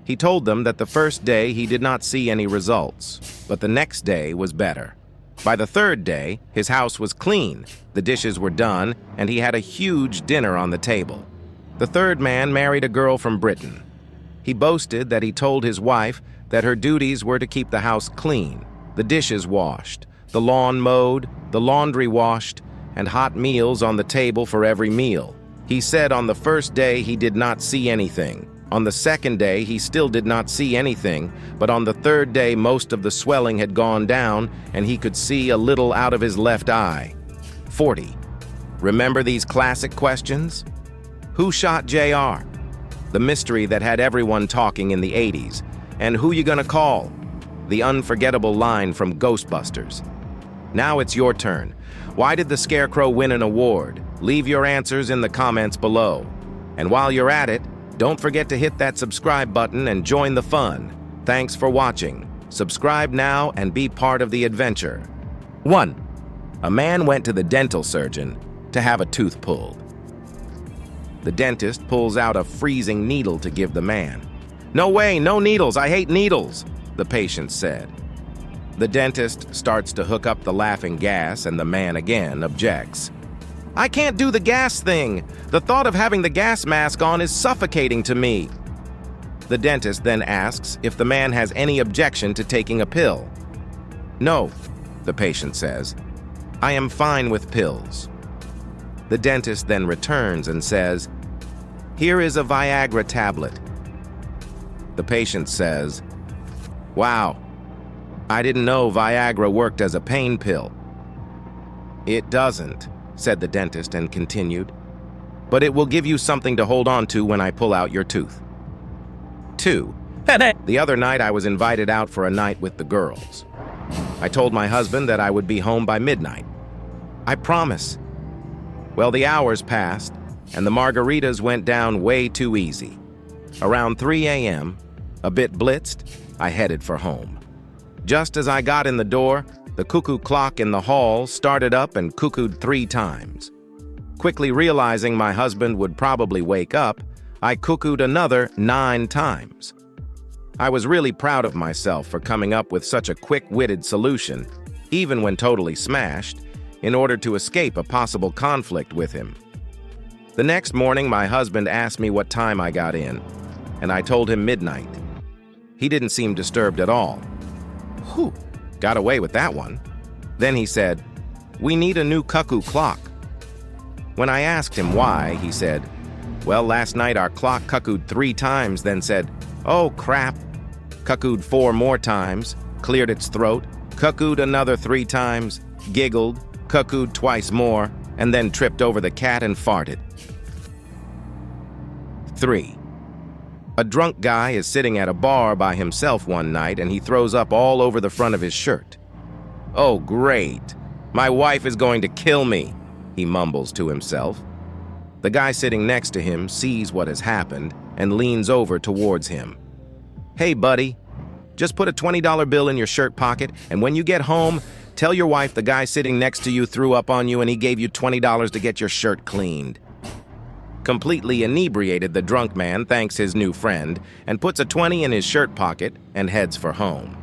He told them that the first day he did not see any results, but the next day was better. By the third day, his house was clean, the dishes were done, and he had a huge dinner on the table. The third man married a girl from Britain. He boasted that he told his wife that her duties were to keep the house clean, the dishes washed, the lawn mowed, the laundry washed, and hot meals on the table for every meal. He said on the first day he did not see anything. On the second day, he still did not see anything, but on the third day, most of the swelling had gone down, and he could see a little out of his left eye. 40. Remember these classic questions? Who shot JR? The mystery that had everyone talking in the 80s. And who you gonna call? The unforgettable line from Ghostbusters. Now it's your turn. Why did the Scarecrow win an award? Leave your answers in the comments below. And while you're at it, don't forget to hit that subscribe button and join the fun. Thanks for watching. Subscribe now and be part of the adventure. 1. A man went to the dental surgeon to have a tooth pulled. The dentist pulls out a freezing needle to give the man. "No way, no needles, I hate needles," the patient said. The dentist starts to hook up the laughing gas and the man again objects. "I can't do the gas thing. The thought of having the gas mask on is suffocating to me." The dentist then asks if the man has any objection to taking a pill. "No," the patient says. "I am fine with pills." The dentist then returns and says, "Here is a Viagra tablet." The patient says, "Wow, I didn't know Viagra worked as a pain pill." "It doesn't," said the dentist and continued, "but it will give you something to hold on to when I pull out your tooth." 2. The other night I was invited out for a night with the girls. I told my husband that I would be home by midnight. "I promise." Well, the hours passed, and the margaritas went down way too easy. Around 3 a.m., a bit blitzed, I headed for home. Just as I got in the door, the cuckoo clock in the hall started up and cuckooed 3 times. Quickly realizing my husband would probably wake up, I cuckooed another 9 times. I was really proud of myself for coming up with such a quick-witted solution, even when totally smashed, in order to escape a possible conflict with him. The next morning, my husband asked me what time I got in, and I told him midnight. He didn't seem disturbed at all. Whew, got away with that one. Then he said, "We need a new cuckoo clock." When I asked him why, he said, "Well, last night our clock cuckooed 3 times, then said, 'Oh, crap,' cuckooed 4 more times, cleared its throat, cuckooed another 3 times, giggled, cuckooed twice more, and then tripped over the cat and farted. 3. A drunk guy is sitting at a bar by himself one night and he throws up all over the front of his shirt. "Oh, great. My wife is going to kill me," he mumbles to himself. The guy sitting next to him sees what has happened and leans over towards him. "Hey, buddy, just put a $20 bill in your shirt pocket, and when you get home, tell your wife the guy sitting next to you threw up on you and he gave you $20 to get your shirt cleaned." Completely inebriated, the drunk man thanks his new friend and puts a 20 in his shirt pocket and heads for home.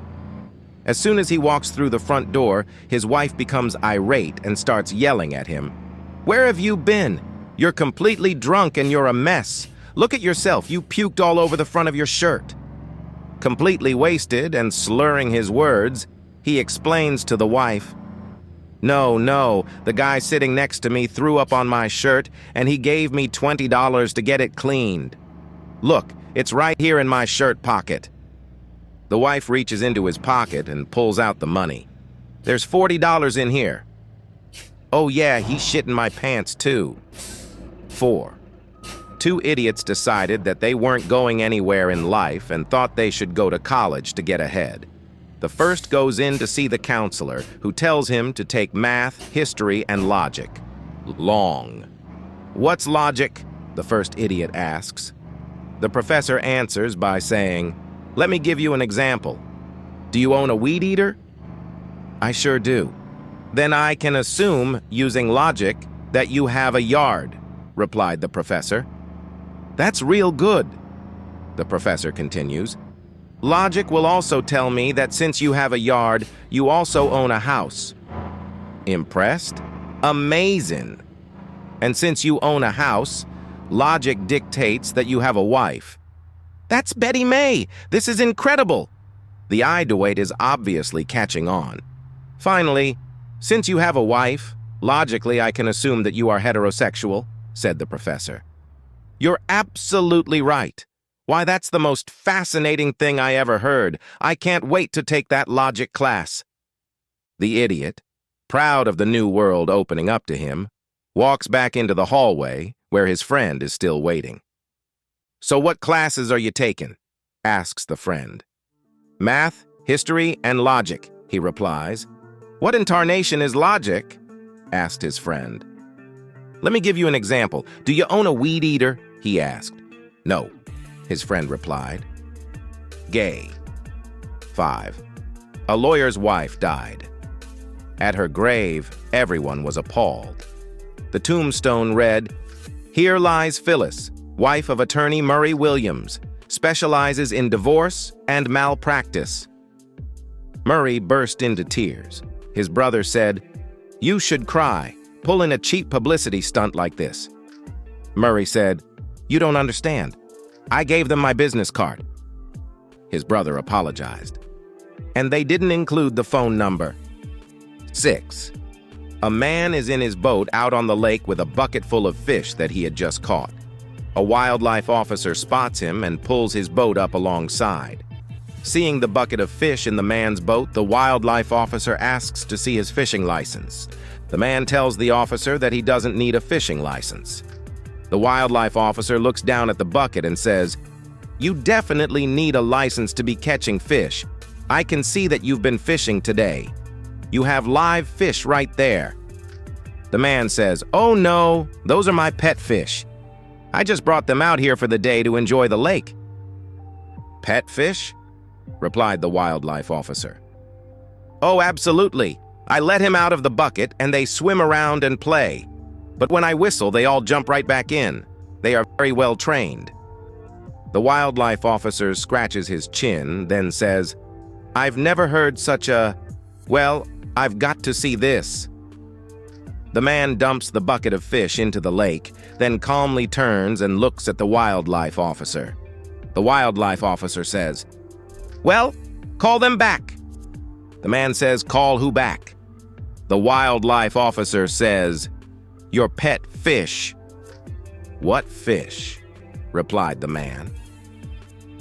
As soon as he walks through the front door, his wife becomes irate and starts yelling at him. "Where have you been? You're completely drunk and you're a mess. Look at yourself, you puked all over the front of your shirt." Completely wasted and slurring his words, he explains to the wife, No, the guy sitting next to me threw up on my shirt and he gave me $20 to get it cleaned. Look, it's right here in my shirt pocket." The wife reaches into his pocket and pulls out the money. "There's $40 in here." "Oh yeah, he shit in my pants too." 4. Two idiots decided that they weren't going anywhere in life and thought they should go to college to get ahead. The first goes in to see the counselor, who tells him to take math, history, and logic. Long. "What's logic?" the first idiot asks. The professor answers by saying, "Let me give you an example. Do you own a weed eater?" "I sure do." "Then I can assume, using logic, that you have a yard," replied the professor. "That's real good," the professor continues. "Logic will also tell me that since you have a yard, you also own a house." Impressed? Amazing! "And since you own a house, logic dictates that you have a wife." "That's Betty Mae! This is incredible!" The idoate is obviously catching on. "Finally, since you have a wife, logically I can assume that you are heterosexual," said the professor. "You're absolutely right. Why, that's the most fascinating thing I ever heard. I can't wait to take that logic class." The idiot, proud of the new world opening up to him, walks back into the hallway where his friend is still waiting. "So what classes are you taking?" asks the friend. "Math, history, and logic," he replies. "What in tarnation is logic?" asked his friend. "Let me give you an example. Do you own a weed eater?" he asked. "No," his friend replied. Gay. 5. A lawyer's wife died. At her grave, everyone was appalled. The tombstone read, "Here lies Phyllis, wife of attorney Murray Williams, specializes in divorce and malpractice." Murray burst into tears. His brother said, "You should cry, pulling a cheap publicity stunt like this." Murray said, "You don't understand. I gave them my business card." His brother apologized. "And they didn't include the phone number." 6. A man is in his boat out on the lake with a bucket full of fish that he had just caught. A wildlife officer spots him and pulls his boat up alongside. Seeing the bucket of fish in the man's boat, the wildlife officer asks to see his fishing license. The man tells the officer that he doesn't need a fishing license. The wildlife officer looks down at the bucket and says, "You definitely need a license to be catching fish. I can see that you've been fishing today. You have live fish right there." The man says, "Oh no, those are my pet fish. I just brought them out here for the day to enjoy the lake." "Pet fish?" replied the wildlife officer. "Oh, absolutely. I let him out of the bucket and they swim around and play. But when I whistle, they all jump right back in. They are very well trained." The wildlife officer scratches his chin, then says, "I've never heard such a... Well, I've got to see this." The man dumps the bucket of fish into the lake, then calmly turns and looks at the wildlife officer. The wildlife officer says, "Well, call them back." The man says, "Call who back?" The wildlife officer says, "Your pet fish." "What fish?" replied the man.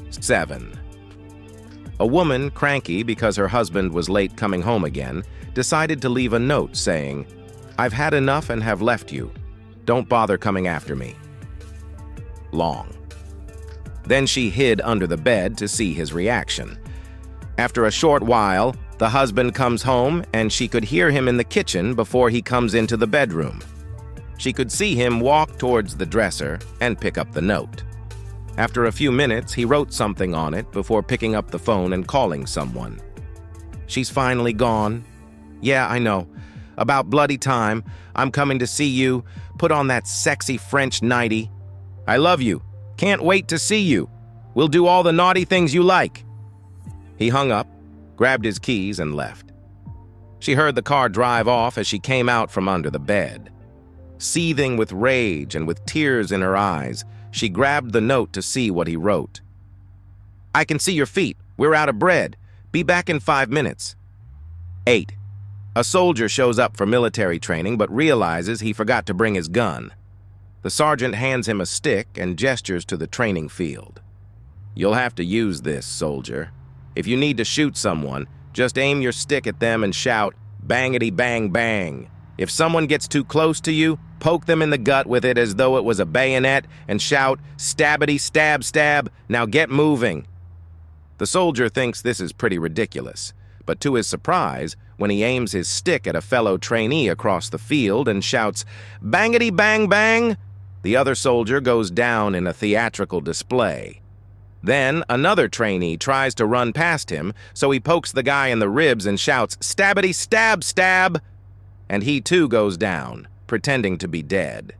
7. A woman, cranky because her husband was late coming home again, decided to leave a note saying, I've had enough and have left you. Don't bother coming after me. Long. Then she hid under the bed to see his reaction. After a short while, the husband comes home and she could hear him in the kitchen before he comes into the bedroom. She could see him walk towards the dresser and pick up the note. After a few minutes, he wrote something on it before picking up the phone and calling someone. She's finally gone. Yeah, I know. About bloody time. I'm coming to see you. Put on that sexy French nightie. I love you. Can't wait to see you. We'll do all the naughty things you like. He hung up, grabbed his keys, and left. She heard the car drive off as she came out from under the bed. Seething with rage and with tears in her eyes, she grabbed the note to see what he wrote. I can see your feet. We're out of bread. Be back in 5 minutes. 8. A soldier shows up for military training but realizes he forgot to bring his gun. The sergeant hands him a stick and gestures to the training field. You'll have to use this, soldier. If you need to shoot someone, just aim your stick at them and shout, bangity bang bang. If someone gets too close to you, poke them in the gut with it as though it was a bayonet and shout, stabbity stab stab, now get moving. The soldier thinks this is pretty ridiculous, but to his surprise, when he aims his stick at a fellow trainee across the field and shouts, bangity bang bang, the other soldier goes down in a theatrical display. Then another trainee tries to run past him, so he pokes the guy in the ribs and shouts, stabbity stab stab, and he too goes down, pretending to be dead.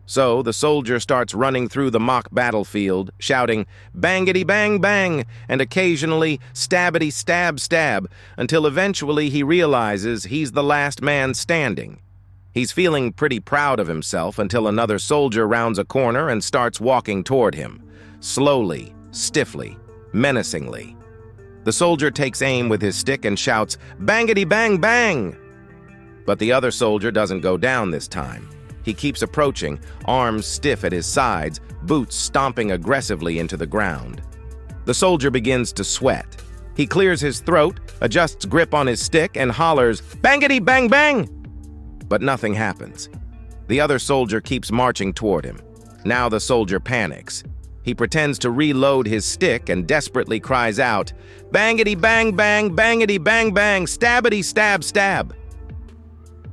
So the soldier starts running through the mock battlefield, shouting, bangity bang bang, and occasionally stabbity stab stab, until eventually he realizes he's the last man standing. He's feeling pretty proud of himself until another soldier rounds a corner and starts walking toward him, slowly, stiffly, menacingly. The soldier takes aim with his stick and shouts, bangity bang bang! But the other soldier doesn't go down this time. He keeps approaching, arms stiff at his sides, boots stomping aggressively into the ground. The soldier begins to sweat. He clears his throat, adjusts grip on his stick, and hollers, bangity bang bang! But nothing happens. The other soldier keeps marching toward him. Now the soldier panics. He pretends to reload his stick and desperately cries out, bangity bang bang, bangity bang bang, stabbity stab stab.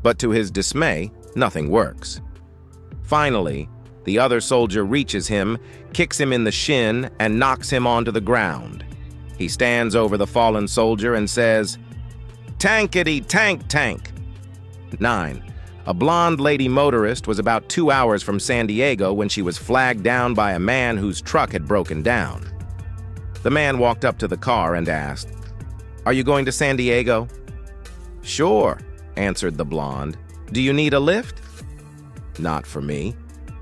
But to his dismay, nothing works. Finally, the other soldier reaches him, kicks him in the shin, and knocks him onto the ground. He stands over the fallen soldier and says, tankety tank tank. 9. A blonde lady motorist was about 2 hours from San Diego when she was flagged down by a man whose truck had broken down. The man walked up to the car and asked, "Are you going to San Diego?" "Sure," answered the blonde. "Do you need a lift?" "Not for me.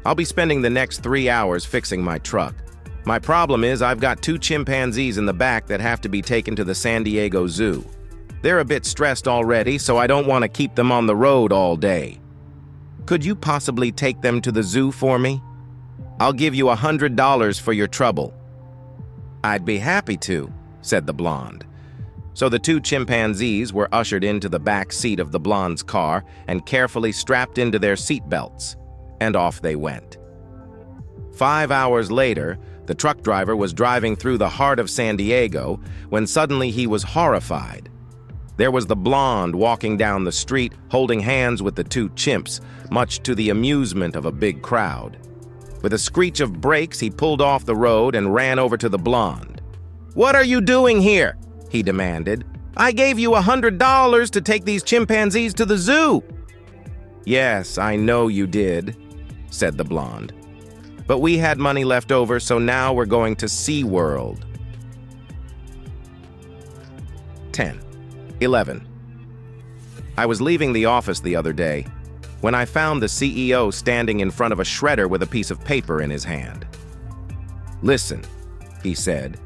I'll be spending the next 3 hours fixing my truck. My problem is I've got 2 chimpanzees in the back that have to be taken to the San Diego Zoo. They're a bit stressed already, so I don't want to keep them on the road all day. Could you possibly take them to the zoo for me? I'll give you $100 for your trouble." "I'd be happy to," said the blonde. So the 2 chimpanzees were ushered into the back seat of the blonde's car and carefully strapped into their seat belts, and off they went. 5 hours later, the truck driver was driving through the heart of San Diego when suddenly he was horrified. There was the blonde walking down the street, holding hands with the 2 chimps, much to the amusement of a big crowd. With a screech of brakes, he pulled off the road and ran over to the blonde. "What are you doing here?" he demanded. "I gave you $100 to take these chimpanzees to the zoo." "Yes, I know you did," said the blonde. "But we had money left over, so now we're going to SeaWorld." 10. 11. I was leaving the office the other day when I found the CEO standing in front of a shredder with a piece of paper in his hand. "Listen," he said,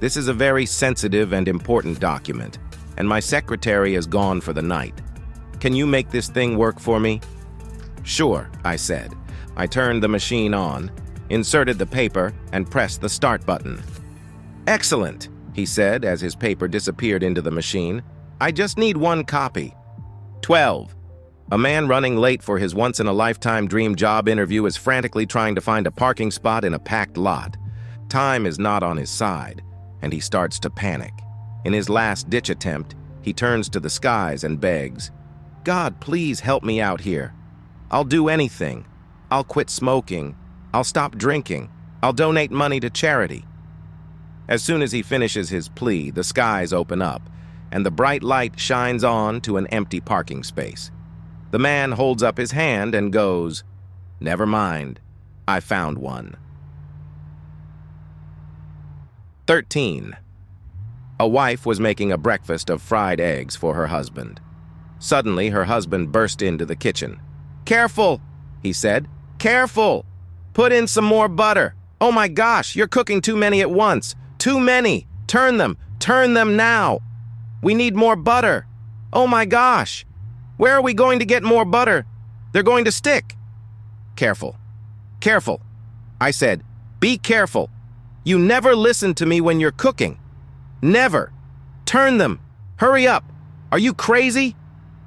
"this is a very sensitive and important document, and my secretary is gone for the night. Can you make this thing work for me?" "Sure," I said. I turned the machine on, inserted the paper, and pressed the start button. "Excellent," he said as his paper disappeared into the machine. "I just need 1 copy." 12. A man running late for his once-in-a-lifetime dream job interview is frantically trying to find a parking spot in a packed lot. Time is not on his side, and he starts to panic. In his last-ditch attempt, he turns to the skies and begs, "God, please help me out here. I'll do anything. I'll quit smoking. I'll stop drinking. I'll donate money to charity." As soon as he finishes his plea, the skies open up, and the bright light shines on to an empty parking space. The man holds up his hand and goes, "Never mind, I found one." 13. A wife was making a breakfast of fried eggs for her husband. Suddenly, her husband burst into the kitchen. "Careful," he said. "Careful! Put in some more butter. Oh my gosh, you're cooking too many at once. Too many. Turn them now. We need more butter. Oh my gosh. Where are we going to get more butter? They're going to stick." "Careful. Careful." I said, "Be careful. You never listen to me when you're cooking. Never. Turn them. Hurry up. Are you crazy?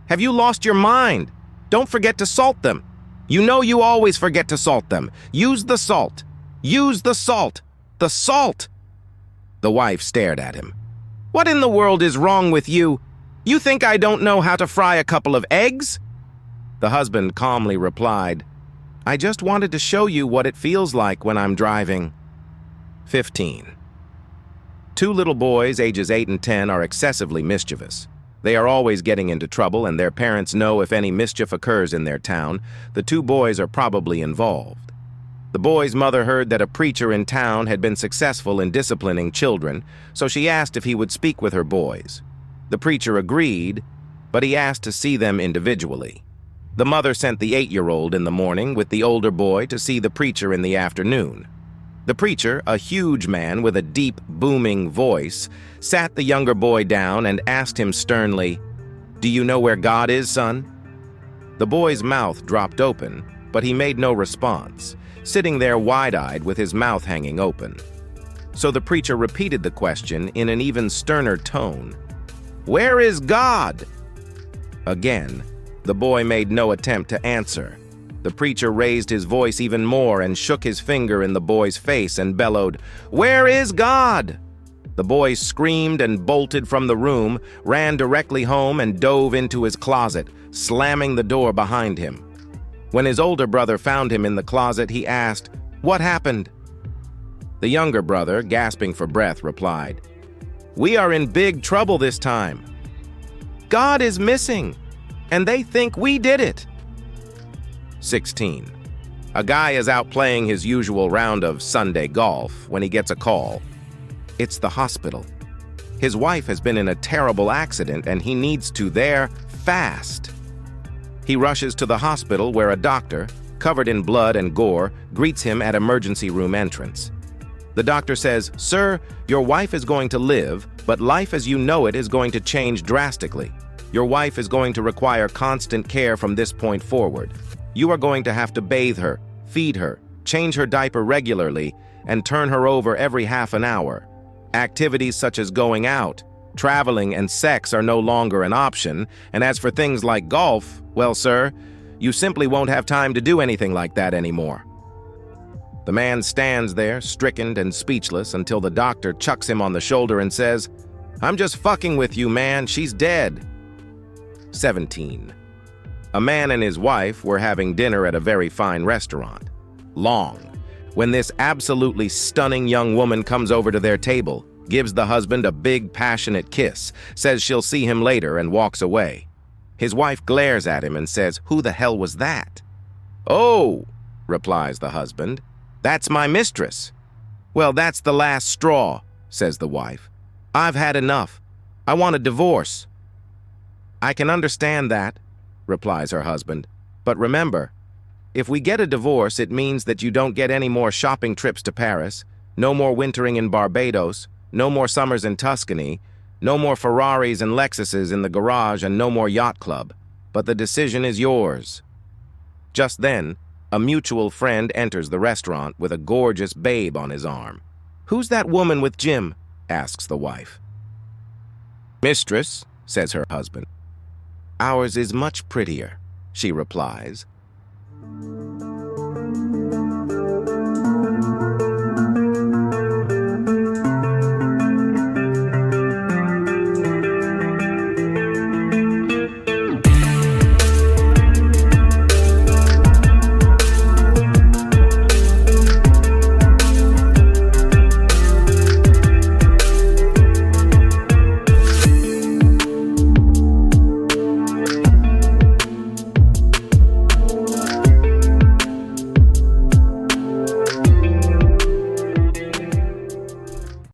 Have you lost your mind? Don't forget to salt them. You know you always forget to salt them. Use the salt. Use the salt. The salt." The wife stared at him. "What in the world is wrong with you? You think I don't know how to fry a couple of eggs?" The husband calmly replied, "I just wanted to show you what it feels like when I'm driving." 15. Two little boys, ages 8 and 10, are excessively mischievous. They are always getting into trouble, and their parents know if any mischief occurs in their town, the two boys are probably involved. The boy's mother heard that a preacher in town had been successful in disciplining children, so she asked if he would speak with her boys. The preacher agreed, but he asked to see them individually. The mother sent the 8-year-old in the morning with the older boy to see the preacher in the afternoon. The preacher, a huge man with a deep, booming voice, sat the younger boy down and asked him sternly, "Do you know where God is, son?" The boy's mouth dropped open, but he made no response, sitting there wide-eyed with his mouth hanging open. So the preacher repeated the question in an even sterner tone. "Where is God?" Again, the boy made no attempt to answer. The preacher raised his voice even more and shook his finger in the boy's face and bellowed, "Where is God?" The boy screamed and bolted from the room, ran directly home and dove into his closet, slamming the door behind him. When his older brother found him in the closet, he asked, "What happened?" The younger brother, gasping for breath, replied, "We are in big trouble this time. God is missing, and they think we did it." 16. A guy is out playing his usual round of Sunday golf when he gets a call. It's the hospital. His wife has been in a terrible accident and he needs to there fast. He rushes to the hospital where a doctor, covered in blood and gore, greets him at emergency room entrance. The doctor says, "Sir, your wife is going to live, but life as you know it is going to change drastically. Your wife is going to require constant care from this point forward. You are going to have to bathe her, feed her, change her diaper regularly, and turn her over every half an hour. Activities such as going out, traveling, and sex are no longer an option, and as for things like golf, well, sir, you simply won't have time to do anything like that anymore." The man stands there, stricken and speechless, until the doctor chucks him on the shoulder and says, "I'm just fucking with you, man. She's dead." 17. A man and his wife were having dinner at a very fine restaurant. Long. When this absolutely stunning young woman comes over to their table, gives the husband a big, passionate kiss, says she'll see him later, and walks away. His wife glares at him and says, "Who the hell was that?" "Oh," replies the husband, "that's my mistress." "Well, that's the last straw," says the wife. "I've had enough. I want a divorce." "I can understand that," replies her husband, "but remember, if we get a divorce, it means that you don't get any more shopping trips to Paris, no more wintering in Barbados, no more summers in Tuscany, no more Ferraris and Lexuses in the garage, and no more yacht club. But the decision is yours." Just then, a mutual friend enters the restaurant with a gorgeous babe on his arm. "Who's that woman with Jim?" asks the wife. "Mistress," says her husband. "Ours is much prettier," she replies.